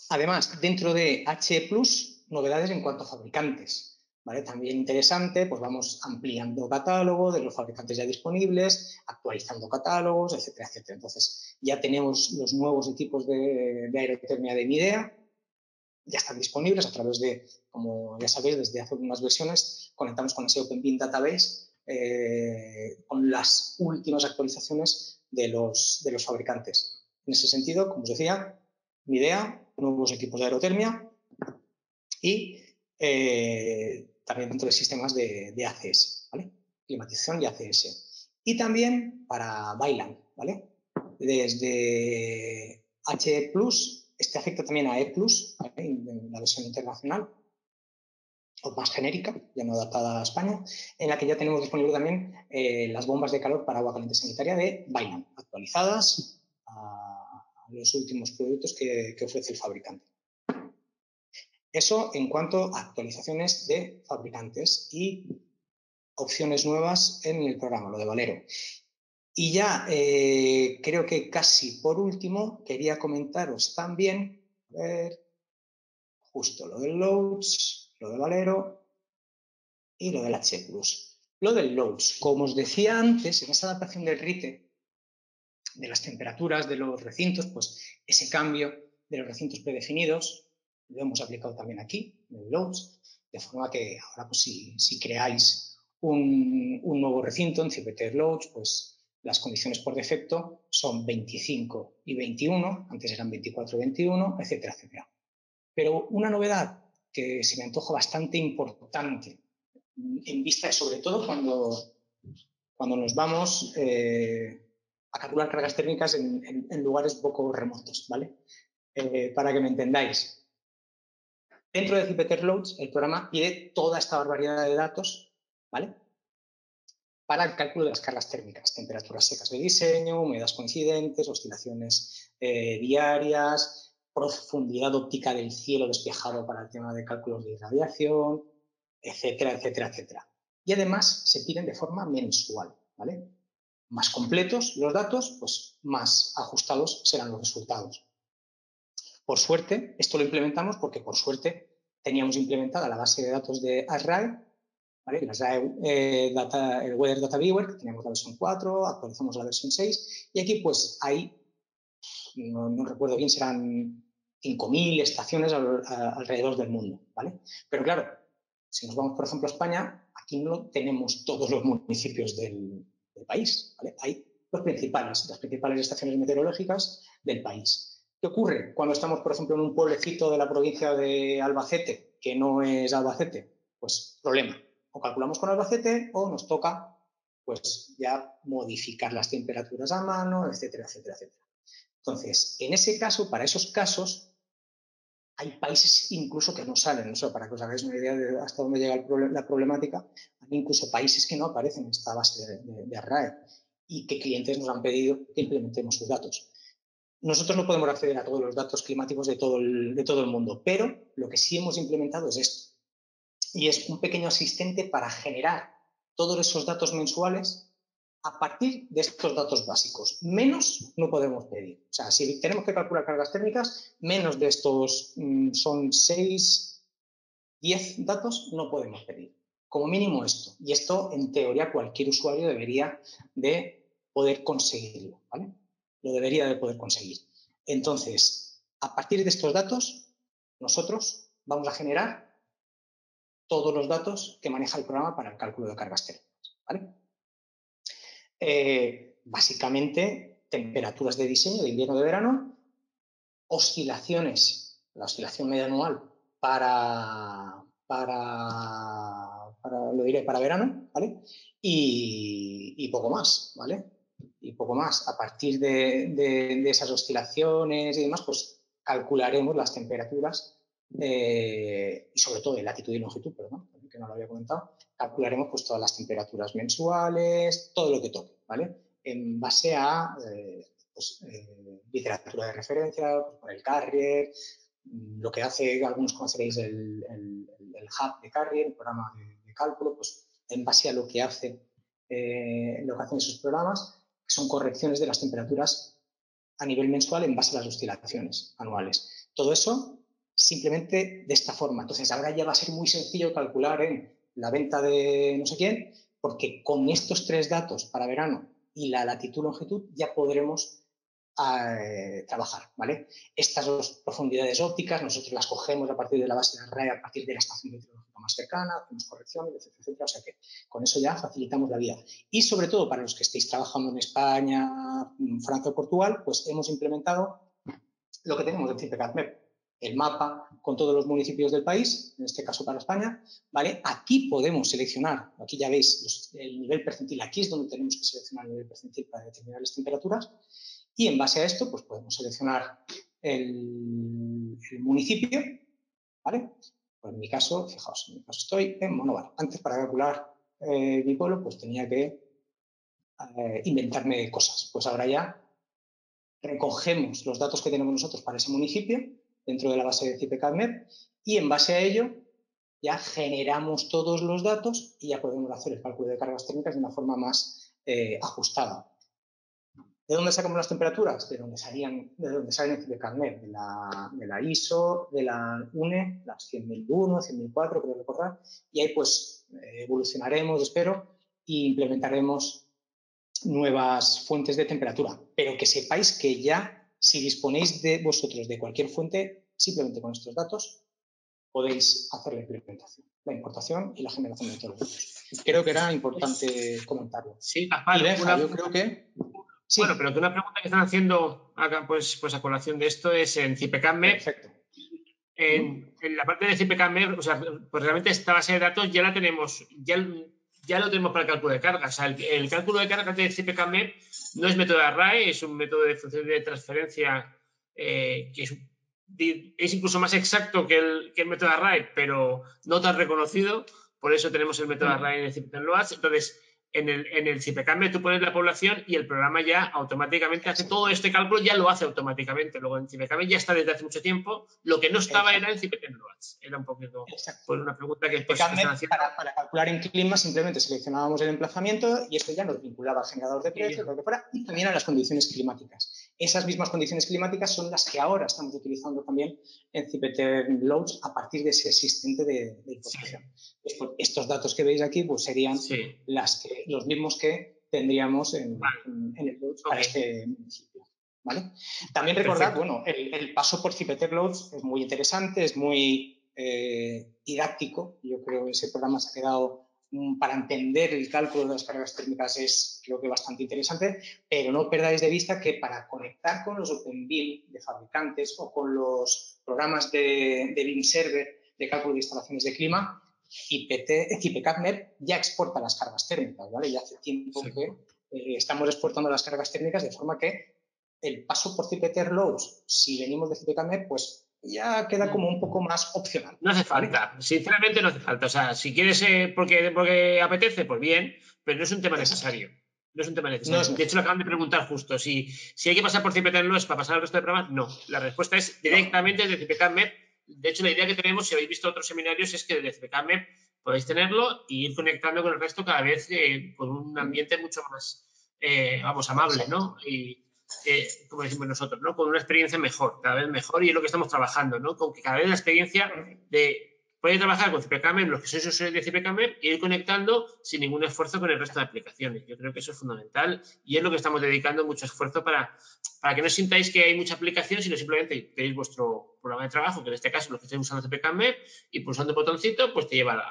Speaker 2: Además, dentro de HE Plus, novedades en cuanto a fabricantes, ¿vale? También interesante, pues vamos ampliando catálogo de los fabricantes ya disponibles, actualizando catálogos, etcétera, etcétera. Entonces, ya tenemos los nuevos equipos de aerotermia de Midea, ya están disponibles a través de, como ya sabéis, desde hace unas versiones, conectamos con ese OpenBIM Database con las últimas actualizaciones de los fabricantes. En ese sentido, como os decía, Midea, nuevos equipos de aerotermia y también dentro de sistemas de ACS, ¿vale? Climatización y ACS. Y también para Byland, ¿vale? Desde HE+, este afecta también a E+, ¿vale? En la versión internacional, o más genérica, ya no adaptada a España, en la que ya tenemos disponible también las bombas de calor para agua caliente sanitaria de Byland, actualizadas a los últimos productos que ofrece el fabricante. Eso en cuanto a actualizaciones de fabricantes y opciones nuevas en el programa, lo de Valero. Y ya creo que casi por último quería comentaros también, a ver, justo lo del Loads, lo de Valero y lo del H+. Lo del Loads, como os decía antes, en esa adaptación del RITE, de las temperaturas de los recintos, pues ese cambio de los recintos predefinidos lo hemos aplicado también aquí, en el Loads, de forma que ahora pues si creáis un nuevo recinto en Cipher Loads, pues las condiciones por defecto son 25 y 21, antes eran 24 y 21, etcétera, etcétera. Pero una novedad que se me antoja bastante importante, en vista de, sobre todo cuando nos vamos a calcular cargas térmicas en lugares un poco remotos, ¿vale? Para que me entendáis. Dentro de Cipher Loads, el programa pide toda esta barbaridad de datos, ¿vale? Para el cálculo de las cargas térmicas, temperaturas secas de diseño, humedades coincidentes, oscilaciones diarias, profundidad óptica del cielo despejado para el tema de cálculos de irradiación, etcétera, etcétera, etcétera. Y además se piden de forma mensual, ¿vale? Más completos los datos, pues más ajustados serán los resultados. Por suerte, esto lo implementamos porque por suerte teníamos implementada la base de datos de ASRAE, ¿vale? El Weather Data Viewer, que teníamos la versión 4, actualizamos la versión 6, y aquí pues hay, no recuerdo bien, serán 5.000 estaciones alrededor del mundo, ¿vale? Pero claro, si nos vamos, por ejemplo, a España, aquí no tenemos todos los municipios del país, ¿vale? Hay las principales estaciones meteorológicas del país. ¿Qué ocurre cuando estamos, por ejemplo, en un pueblecito de la provincia de Albacete, que no es Albacete? Pues problema. O calculamos con Albacete o nos toca pues ya modificar las temperaturas a mano, etcétera, etcétera, etcétera. Entonces, en ese caso, para esos casos, hay países incluso que no salen. O sea, para que os hagáis una idea de hasta dónde llega la problemática, hay incluso países que no aparecen en esta base de ASRAE y que clientes nos han pedido que implementemos sus datos. Nosotros no podemos acceder a todos los datos climáticos de todo el mundo, pero lo que sí hemos implementado es esto. Y es un pequeño asistente para generar todos esos datos mensuales a partir de estos datos básicos. Menos no podemos pedir. O sea, si tenemos que calcular cargas térmicas, menos de estos son 6, 10 datos, no podemos pedir. Como mínimo esto. Y esto, en teoría, cualquier usuario debería de poder conseguirlo, ¿vale? Lo debería de poder conseguir. Entonces, a partir de estos datos, nosotros vamos a generar todos los datos que maneja el programa para el cálculo de cargas térmicas, ¿vale? Básicamente, temperaturas de diseño de invierno de verano, oscilaciones, la oscilación media anual para verano, ¿vale? Y poco más, ¿vale? Y poco más. A partir de esas oscilaciones y demás, pues calcularemos las temperaturas y sobre todo de latitud y longitud, perdón, que no lo había comentado, calcularemos pues todas las temperaturas mensuales, todo lo que toque, ¿vale? En base a literatura de referencia, pues, por el Carrier, lo que hace, algunos conoceréis el Hub de Carrier, el programa de cálculo, pues en base a lo que hacen esos programas, que son correcciones de las temperaturas a nivel mensual en base a las oscilaciones anuales. Todo eso simplemente de esta forma. Entonces, ahora ya va a ser muy sencillo calcular en la venta de no sé quién, porque con estos 3 datos para verano y la latitud-longitud ya podremos trabajar, ¿vale? Estas dos profundidades ópticas nosotros las cogemos a partir de la base de ASRAE, a partir de la estación meteorológica más cercana, hacemos correcciones, etcétera, etcétera. O sea que con eso ya facilitamos la vida. Y sobre todo para los que estéis trabajando en España, Francia o Portugal, pues hemos implementado lo que tenemos en CIPECADMEP, el mapa con todos los municipios del país, en este caso para España, ¿vale? Aquí podemos seleccionar, aquí ya veis el nivel percentil, aquí es donde tenemos que seleccionar el nivel percentil para determinar las temperaturas, y en base a esto pues podemos seleccionar el municipio, ¿vale? Pues en mi caso, fijaos, en mi caso estoy en Monóvar. Antes, para calcular mi pueblo, pues tenía que inventarme cosas. Pues ahora ya recogemos los datos que tenemos nosotros para ese municipio dentro de la base de CIPECADMEP y en base a ello ya generamos todos los datos y ya podemos hacer el cálculo de cargas térmicas de una forma más ajustada. ¿De dónde sacamos las temperaturas? De donde salen en CIPECADMEP, de la ISO, de la UNE, las 10001, 10004, creo recordar, y ahí pues evolucionaremos, espero, e implementaremos nuevas fuentes de temperatura, pero que sepáis que ya, si disponéis de vosotros de cualquier fuente, simplemente con estos datos podéis hacer la implementación, la importación y la generación de todos los datos. Creo que era importante comentarlo.
Speaker 1: Sí,
Speaker 2: y Benja, yo creo que...
Speaker 1: Sí. Bueno, pero que una pregunta que están haciendo acá, pues a colación de esto es en CIPECADMEP.
Speaker 2: Perfecto.
Speaker 1: En la parte de CIPECADMEP, o sea, pues realmente esta base de datos ya la tenemos, ya lo tenemos para el cálculo de cargas. O sea, el cálculo de cargas de CIPECADMEP no es método de array, es un método de función de transferencia que es incluso más exacto que el método de array, pero no tan reconocido. Por eso tenemos el método de array en el CIPECADMEP. Entonces, en el CIPECADMEP tú pones la población y el programa ya automáticamente hace todo este cálculo, ya lo hace automáticamente. Luego en CIPECADMEP ya está desde hace mucho tiempo. Lo que no estaba era en CIPECADMEP. Era un poquito por una pregunta que pues, están haciendo.
Speaker 2: Para calcular en clima simplemente seleccionábamos el emplazamiento y esto ya nos vinculaba al generador de precios, lo que fuera, y también a las condiciones climáticas. Esas mismas condiciones climáticas son las que ahora estamos utilizando también en CIPETERM Loads a partir de ese asistente de información. Sí. Estos datos que veis aquí pues serían los mismos que tendríamos en el Loads para este municipio. ¿Vale? También recordad, bueno, el paso por CIPETERM Loads es muy interesante, es muy didáctico. Yo creo que ese programa se ha quedado para entender el cálculo de las cargas térmicas es creo que bastante interesante, pero no perdáis de vista que para conectar con los OpenBIM de fabricantes o con los programas de BIM Server de cálculo de instalaciones de clima, CIPECADMEP ya exporta las cargas térmicas, ¿vale? Ya hace tiempo que estamos exportando las cargas térmicas, de forma que el paso por CIPETERM Loads, si venimos de CIPECADMEP, pues ya queda como un poco más opcional.
Speaker 1: No hace falta, ¿vale? Sinceramente no hace falta. O sea, si quieres porque apetece, pues bien, pero no es un tema necesario. No es un tema necesario. De hecho, lo acaban de preguntar justo. Si hay que pasar por CIPETERM Loads para pasar al resto de programas, no. La respuesta es directamente desde CIPECADMEP. De hecho, la idea que tenemos, si habéis visto otros seminarios, es que desde CIPECADMEP podéis tenerlo y ir conectando con el resto cada vez con un ambiente mucho más, amable, ¿no? Y como decimos nosotros, ¿no? Con una experiencia mejor, cada vez mejor, y es lo que estamos trabajando, ¿no? Con que cada vez la experiencia de poder trabajar con CIPECADMEP, los que sois usuarios de CIPECADMEP, y ir conectando sin ningún esfuerzo con el resto de aplicaciones. Yo creo que eso es fundamental y es lo que estamos dedicando mucho esfuerzo para que no sintáis que hay mucha aplicación, sino simplemente tenéis vuestro programa de trabajo, que en este caso lo que estáis usando CIPECADMEP, y pulsando el botoncito, pues te lleva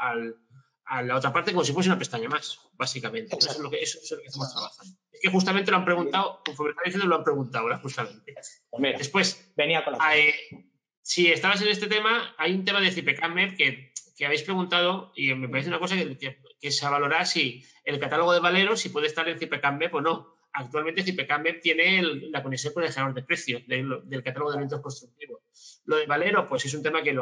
Speaker 1: a la otra parte como si fuese una pestaña más, básicamente. Eso es lo que estamos trabajando. Es que justamente lo han preguntado, conforme está diciendo, lo han preguntado ahora, justamente.
Speaker 2: Pues mira,
Speaker 1: después,
Speaker 2: venía con
Speaker 1: si estabas en este tema, hay un tema de CIPECADMEP que habéis preguntado y me parece una cosa que se valora si el catálogo de Valero, si puede estar en CIPECADMEP o no. Actualmente CIPECADMEP tiene la conexión con el generador de precios del catálogo de elementos constructivos. Lo de Valero, pues es un tema que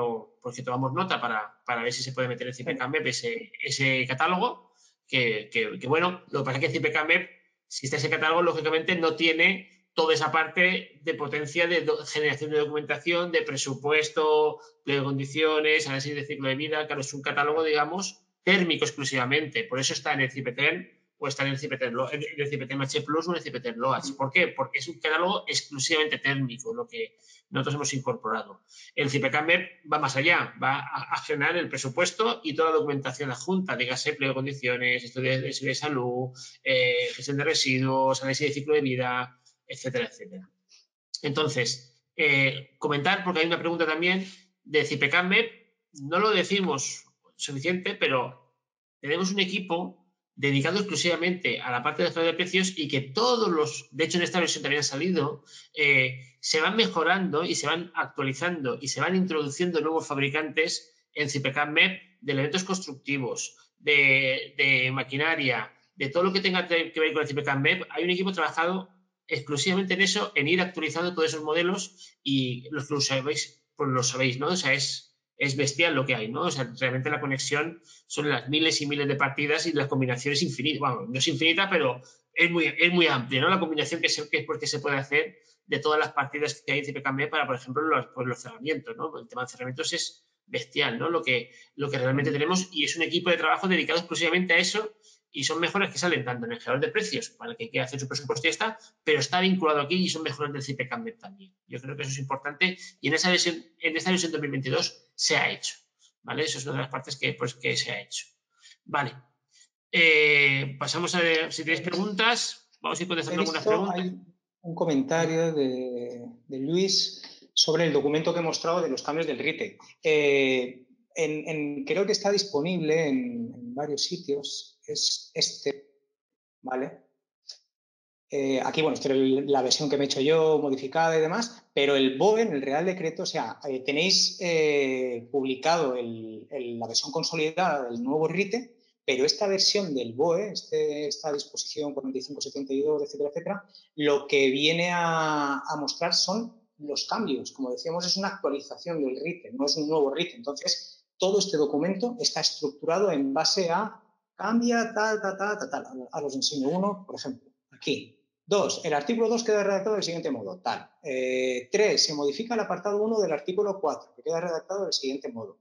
Speaker 1: tomamos nota para ver si se puede meter en CIPECADMEP ese catálogo, que bueno, lo que pasa es que CIPECADMEP, si está ese catálogo, lógicamente no tiene toda esa parte de potencia de generación de documentación, de presupuesto, de condiciones, análisis de ciclo de vida. Claro, es un catálogo, digamos, térmico exclusivamente. Por eso está en el CIPETERM o está en el CIPETERM H Plus o en el CIPETERM Loads. ¿Por qué? Porque es un catálogo exclusivamente térmico, lo que nosotros hemos incorporado. El CIPECADMEP va más allá, va a generar el presupuesto y toda la documentación adjunta, dígase pliego de condiciones, estudio de salud, gestión de residuos, análisis de ciclo de vida, etcétera, etcétera. Entonces, comentar, porque hay una pregunta también de CIPECADMEP, no lo decimos suficiente, pero tenemos un equipo dedicado exclusivamente a la parte de gestión de precios y que todos los, de hecho en esta versión también ha salido, se van mejorando y se van actualizando y se van introduciendo nuevos fabricantes en CIPECAM MEP de elementos constructivos, de maquinaria, de todo lo que tenga que ver con el CIPECAM MEP. Hay un equipo trabajado exclusivamente en eso, en ir actualizando todos esos modelos, y los que lo sabéis, pues lo sabéis, ¿no? O sea, es bestial lo que hay, ¿no? O sea, realmente la conexión son las miles y miles de partidas y las combinaciones infinitas. Bueno, no es infinita, pero es muy amplia, ¿no? La combinación que se puede hacer de todas las partidas que hay en CPKM para, por ejemplo, los cerramientos, ¿no? El tema de cerramientos es bestial, ¿no? Lo que realmente tenemos, y es un equipo de trabajo dedicado exclusivamente a eso, y son mejoras que salen tanto en el generador de precios, para el que quiera hacer su presupuesto y está, pero está vinculado aquí y son mejoras del CPKM también. Yo creo que eso es importante, y en esta versión 2022 se ha hecho, ¿vale? Eso es una de las partes que se ha hecho. Vale. Pasamos a ver si tenéis preguntas. Vamos a ir contestando algunas preguntas.
Speaker 2: Hay un comentario de Luis sobre el documento que he mostrado de los cambios del RITE. Creo que está disponible en varios sitios. Es este, ¿vale? Aquí, bueno, esta es la versión que me he hecho yo, modificada y demás, pero el BOE, en el Real Decreto, o sea, tenéis publicado la versión consolidada del nuevo RITE, pero esta versión del BOE, esta disposición 4572, etcétera, etcétera, lo que viene a mostrar son los cambios. Como decíamos, es una actualización del RITE, no es un nuevo RITE. Entonces, todo este documento está estructurado en base a cambia, tal. Ahora os enseño uno, por ejemplo, aquí. 2. El artículo 2 queda redactado del siguiente modo, tal. 3. Se modifica el apartado 1 del artículo 4, que queda redactado del siguiente modo.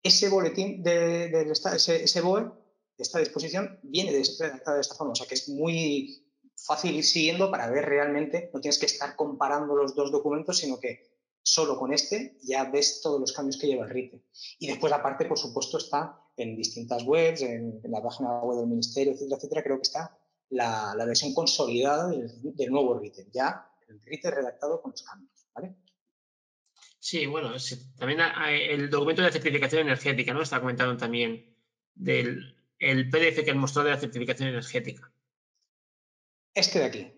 Speaker 2: Ese boletín, ese BOE, esta disposición, viene redactada de esta forma. O sea que es muy fácil ir siguiendo para ver realmente, no tienes que estar comparando los dos documentos, sino que solo con este ya ves todos los cambios que lleva el RITE. Y después, aparte, por supuesto, está en distintas webs, en la página web del Ministerio, etcétera, etcétera. Creo que está la versión consolidada del nuevo RITE, ya el RITE redactado con los cambios, ¿vale?
Speaker 1: Sí, bueno, también el documento de certificación energética, ¿no? Está comentando también el PDF que han mostrado de la certificación energética.
Speaker 2: Este de aquí.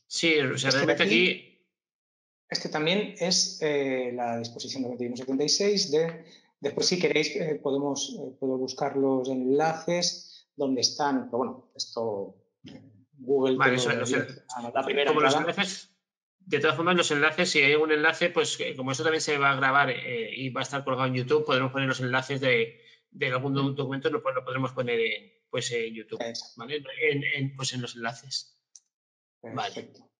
Speaker 1: Sí, o sea, realmente aquí...
Speaker 2: Este también es la disposición 9176 Después, si queréis, puedo buscar los enlaces donde están, pero bueno, esto Google
Speaker 1: vale,
Speaker 2: la primera
Speaker 1: como
Speaker 2: entrada.
Speaker 1: Los enlaces, de todas formas, los enlaces, si hay algún enlace, pues como eso también se va a grabar y va a estar colgado en YouTube, podremos poner los enlaces de algún documento, lo podremos poner en YouTube, ¿vale? Pues en los enlaces.
Speaker 2: Perfecto.
Speaker 1: Vale.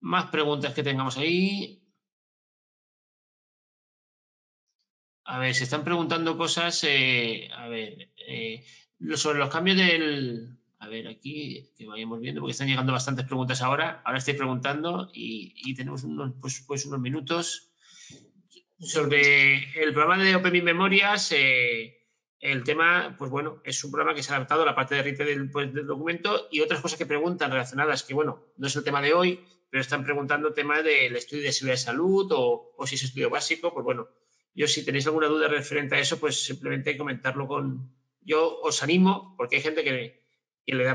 Speaker 1: Más preguntas que tengamos ahí. A ver, se están preguntando cosas, sobre los cambios del... A ver, aquí, que vayamos viendo, porque están llegando bastantes preguntas ahora. Ahora estoy preguntando y tenemos unos minutos. Sobre el programa de Open Memorias, el tema, pues bueno, es un programa que se ha adaptado a la parte de RITE del documento, y otras cosas que preguntan relacionadas, que bueno, no es el tema de hoy, pero están preguntando tema del estudio de seguridad de salud o si es estudio básico. Pues bueno, yo, si tenéis alguna duda referente a eso, pues simplemente comentarlo yo os animo, porque hay gente que le da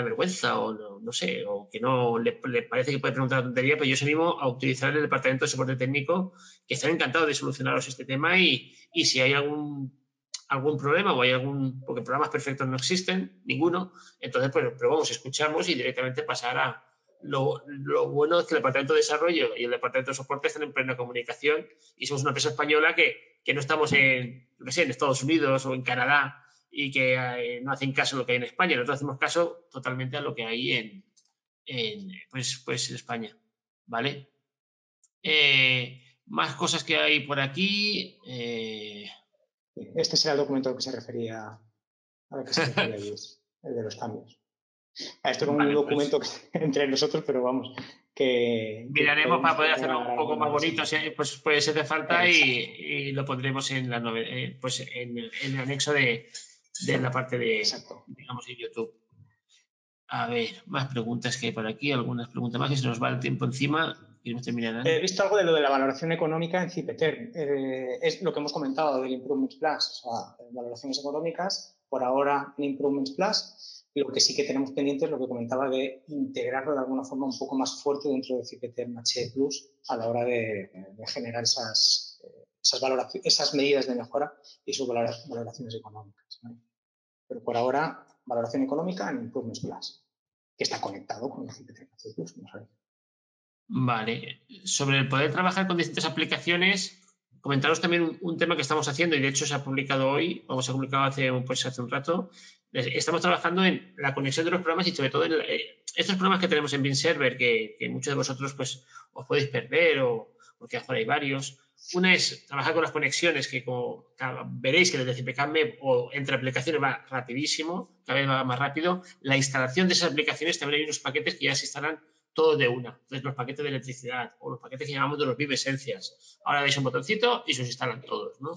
Speaker 1: vergüenza o no sé, o que no le parece que puede preguntar una tontería, pero yo os animo a utilizar el departamento de soporte técnico, que están encantados de solucionaros este tema, y si hay algún problema o hay porque programas perfectos no existen, ninguno, entonces pero vamos, escuchamos y directamente pasar a... Lo bueno es que el departamento de desarrollo y el departamento de soporte están en plena comunicación, y somos una empresa española que no estamos en Estados Unidos o en Canadá, y que no hacen caso a lo que hay en España. Nosotros hacemos caso totalmente a lo que hay en España, ¿vale? Más cosas que hay por aquí.
Speaker 2: Este será el documento al que se refería, Luis, el de los cambios. Esto es un documento entre nosotros, pero vamos, que
Speaker 1: miraremos para poder hacerlo un poco más bonito, pues puede ser de falta, y lo pondremos en el anexo de la parte de, digamos, de YouTube. A ver, más preguntas que hay por aquí, algunas preguntas más, que se nos va el tiempo encima.
Speaker 2: He visto algo de lo de la valoración económica en CIPETER. Es lo que hemos comentado del Improvement Plus, o sea, valoraciones económicas por ahora en Improvements Plus. Lo que sí que tenemos pendiente es lo que comentaba de integrarlo de alguna forma un poco más fuerte dentro de CPTM HE Plus a la hora de generar esas medidas de mejora y sus valoraciones económicas, ¿vale? Pero por ahora, valoración económica en Improvements Plus, que está conectado con el CPTM HE Plus, como sabéis.
Speaker 1: Vale. Sobre el poder trabajar con distintas aplicaciones, comentaros también un tema que estamos haciendo, y de hecho se ha publicado hoy, o se ha publicado hace un rato. Estamos trabajando en la conexión de los programas y sobre todo en estos programas que tenemos en BeamServer, que muchos de vosotros pues os podéis perder o porque a lo mejor hay varios. Una es trabajar con las conexiones, que como veréis que desde CPKMap o entre aplicaciones va rapidísimo, cada vez va más rápido. La instalación de esas aplicaciones también hay unos paquetes que ya se instalan todos de una. Entonces, los paquetes de electricidad o los paquetes que llamamos de los Beam Essentials. Ahora dais un botoncito y se os instalan todos, ¿no?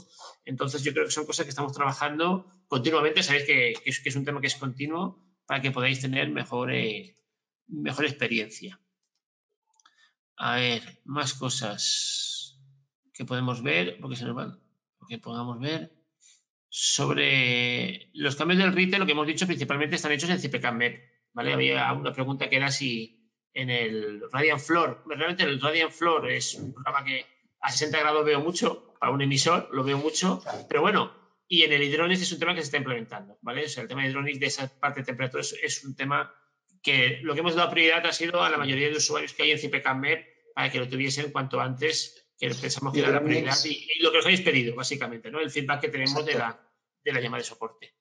Speaker 1: Entonces, yo creo que son cosas que estamos trabajando continuamente. Sabéis que es un tema que es continuo para que podáis tener mejor experiencia. A ver, más cosas que podemos ver, porque se nos van, porque podamos ver. Sobre los cambios del RITE, lo que hemos dicho principalmente están hechos en CPKMap, ¿vale? Había una pregunta que era si en el Radiant Floor, realmente el Radiant Floor es un programa que a 60 grados veo mucho, para un emisor lo veo mucho, pero bueno, y en el Hydronics es un tema que se está implementando, ¿vale? O sea, el tema de Hydronics de esa parte de temperatura es un tema que lo que hemos dado prioridad ha sido a la mayoría de usuarios que hay en CPKMap para que lo tuviesen cuanto antes, que pensamos que era la prioridad y lo que os habéis pedido, básicamente, ¿no? El feedback que tenemos de la llamada de soporte.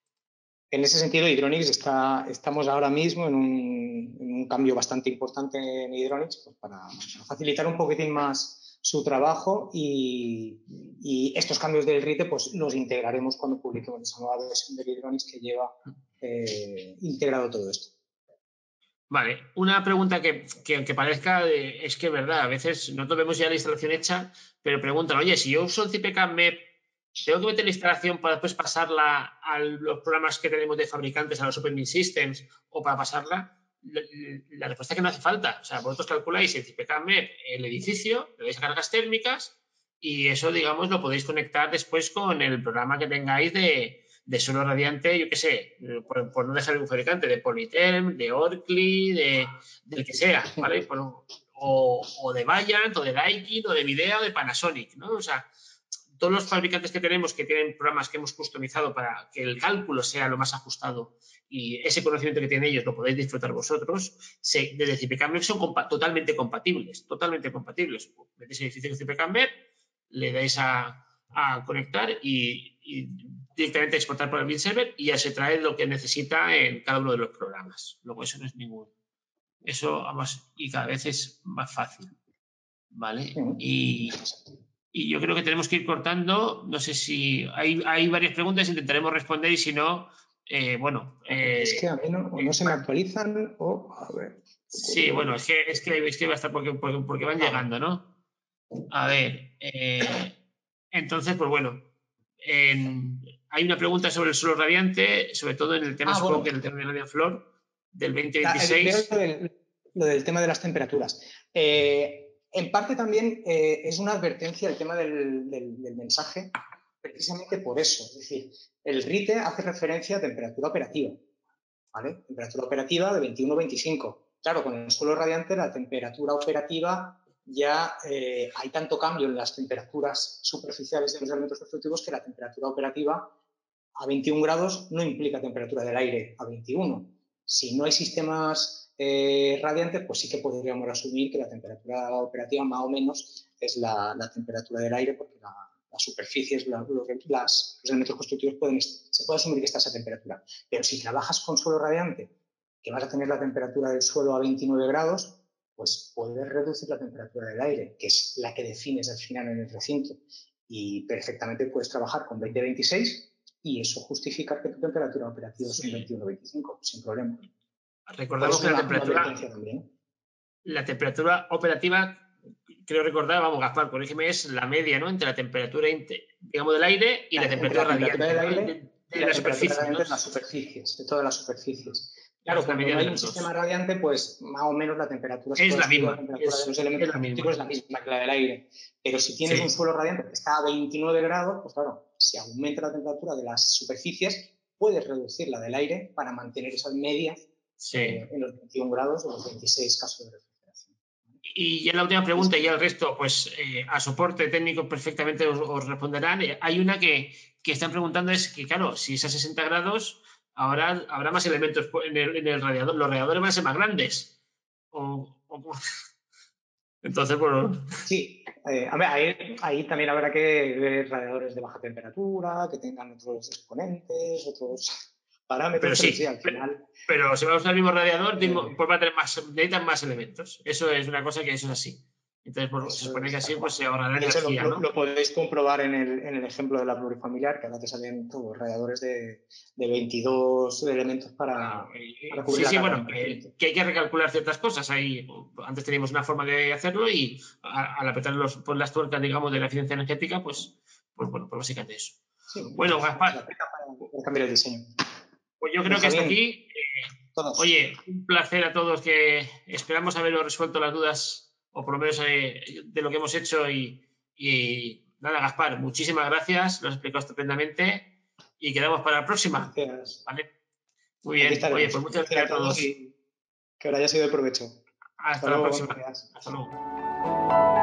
Speaker 2: En ese sentido, Hydronics estamos ahora mismo en un cambio bastante importante en Hydronics pues para facilitar un poquitín más su trabajo y estos cambios del RITE pues los integraremos cuando publiquemos esa nueva versión de Hydronics que lleva integrado todo esto.
Speaker 1: Vale, una pregunta que aunque parezca, es que es verdad, a veces nosotros vemos ya la instalación hecha, pero preguntan, oye, si yo uso el CPKMap, ¿tengo que meter la instalación para después pasarla a los programas que tenemos de fabricantes, a los Open Systems, o para pasarla? La respuesta es que no hace falta. O sea, vosotros calculáis el CPKMap, el edificio, le dais a cargas térmicas y eso, digamos, lo podéis conectar después con el programa que tengáis de suelo radiante, yo qué sé, por no dejar un fabricante, de Polyterm, de Orkly, del que sea, ¿vale? O de Vaillant, o de Daikin, o de Midea, o de Panasonic, ¿no? O sea, todos los fabricantes que tenemos que tienen programas que hemos customizado para que el cálculo sea lo más ajustado y ese conocimiento que tienen ellos lo podéis disfrutar vosotros, desde CPKMap son totalmente compatibles. Metéis el edificio de CPKMap, le dais a conectar y directamente exportar por el BeamServer y ya se trae lo que necesita en cada uno de los programas. Luego eso no es ningún... Eso, vamos, y cada vez es más fácil, ¿vale? Y yo creo que tenemos que ir cortando. No sé si hay varias preguntas, intentaremos responder y si no, bueno.
Speaker 2: Es que a mí no se me actualizan o a ver.
Speaker 1: Sí, bueno, es que va a estar porque van llegando, ¿no? A ver, entonces, pues bueno, hay una pregunta sobre el suelo radiante, sobre todo en el tema, supongo que en el tema de Radiant Floor del 2026.
Speaker 2: Lo del tema de las temperaturas. En parte también es una advertencia el tema del mensaje, precisamente por eso. Es decir, el RITE hace referencia a temperatura operativa, ¿vale? Temperatura operativa de 21-25. Claro, con el suelo radiante la temperatura operativa ya hay tanto cambio en las temperaturas superficiales de los elementos constructivos que la temperatura operativa a 21 grados no implica temperatura del aire a 21. Si no hay sistemas radiantes, pues sí que podríamos asumir que la temperatura operativa más o menos es la temperatura del aire, porque las superficies, los elementos constructivos se puede asumir que está a esa temperatura. Pero si trabajas con suelo radiante, que vas a tener la temperatura del suelo a 29 grados, pues puedes reducir la temperatura del aire, que es la que defines al final en el recinto. Y perfectamente puedes trabajar con 20-26 y eso justifica que tu temperatura operativa es un 21-25, sin problema.
Speaker 1: Recordamos que la temperatura operativa, creo recordar, vamos, Gaspar, corrígeme, es la media, ¿no? Entre la temperatura, digamos, del aire y la temperatura radiante.
Speaker 2: Del aire y la superficie, ¿no? De las superficies, de todas las superficies. Claro, cuando no hay un sistema radiante, pues más o menos la temperatura
Speaker 1: es la misma.
Speaker 2: La temperatura de los elementos constructivos es la misma que la del aire. Pero si tienes un suelo radiante que está a 29 grados, pues claro, si aumenta la temperatura de las superficies, puedes reducir la del aire para mantener esas medias
Speaker 1: Sí.
Speaker 2: en los 21 grados o los 26 casos de refrigeración.
Speaker 1: Y ya la última pregunta, y ya el resto, pues a soporte técnico perfectamente os responderán. Hay una que están preguntando, es que, claro, si es a 60 grados, ahora habrá más elementos en el radiador. Los radiadores van a ser más grandes. Entonces, bueno.
Speaker 2: Sí, ahí también habrá que ver radiadores de baja temperatura, que tengan otros exponentes, otros parámetros,
Speaker 1: pero sí,
Speaker 2: al final.
Speaker 1: Pero si vamos a usar el mismo radiador, pues va a tener necesitan más elementos. Eso es una cosa que eso es así. Entonces, pues, se supone que así pues, se ahorrará energía,
Speaker 2: ¿no?
Speaker 1: ¿no?
Speaker 2: Lo podéis comprobar en el ejemplo de la plurifamiliar, que ahora te salen todos radiadores de 22 elementos para cubrir la
Speaker 1: bueno, que hay que recalcular ciertas cosas. Antes teníamos una forma de hacerlo y al apretar las tuercas, digamos, de la eficiencia energética, pues básicamente eso.
Speaker 2: Sí,
Speaker 1: bueno, Gaspar.
Speaker 2: Para cambiar el diseño.
Speaker 1: Pues yo creo que hasta aquí. Oye, un placer a todos, que esperamos haberos resuelto las dudas, o por lo menos de lo que hemos hecho. Y nada, Gaspar, muchísimas gracias, lo has explicado estupendamente y quedamos para la próxima.
Speaker 2: Gracias.
Speaker 1: ¿Vale? Muy bien, oye, pues muchas gracias a todos.
Speaker 2: Y que ahora haya sido de provecho.
Speaker 1: Hasta la próxima. Hasta luego.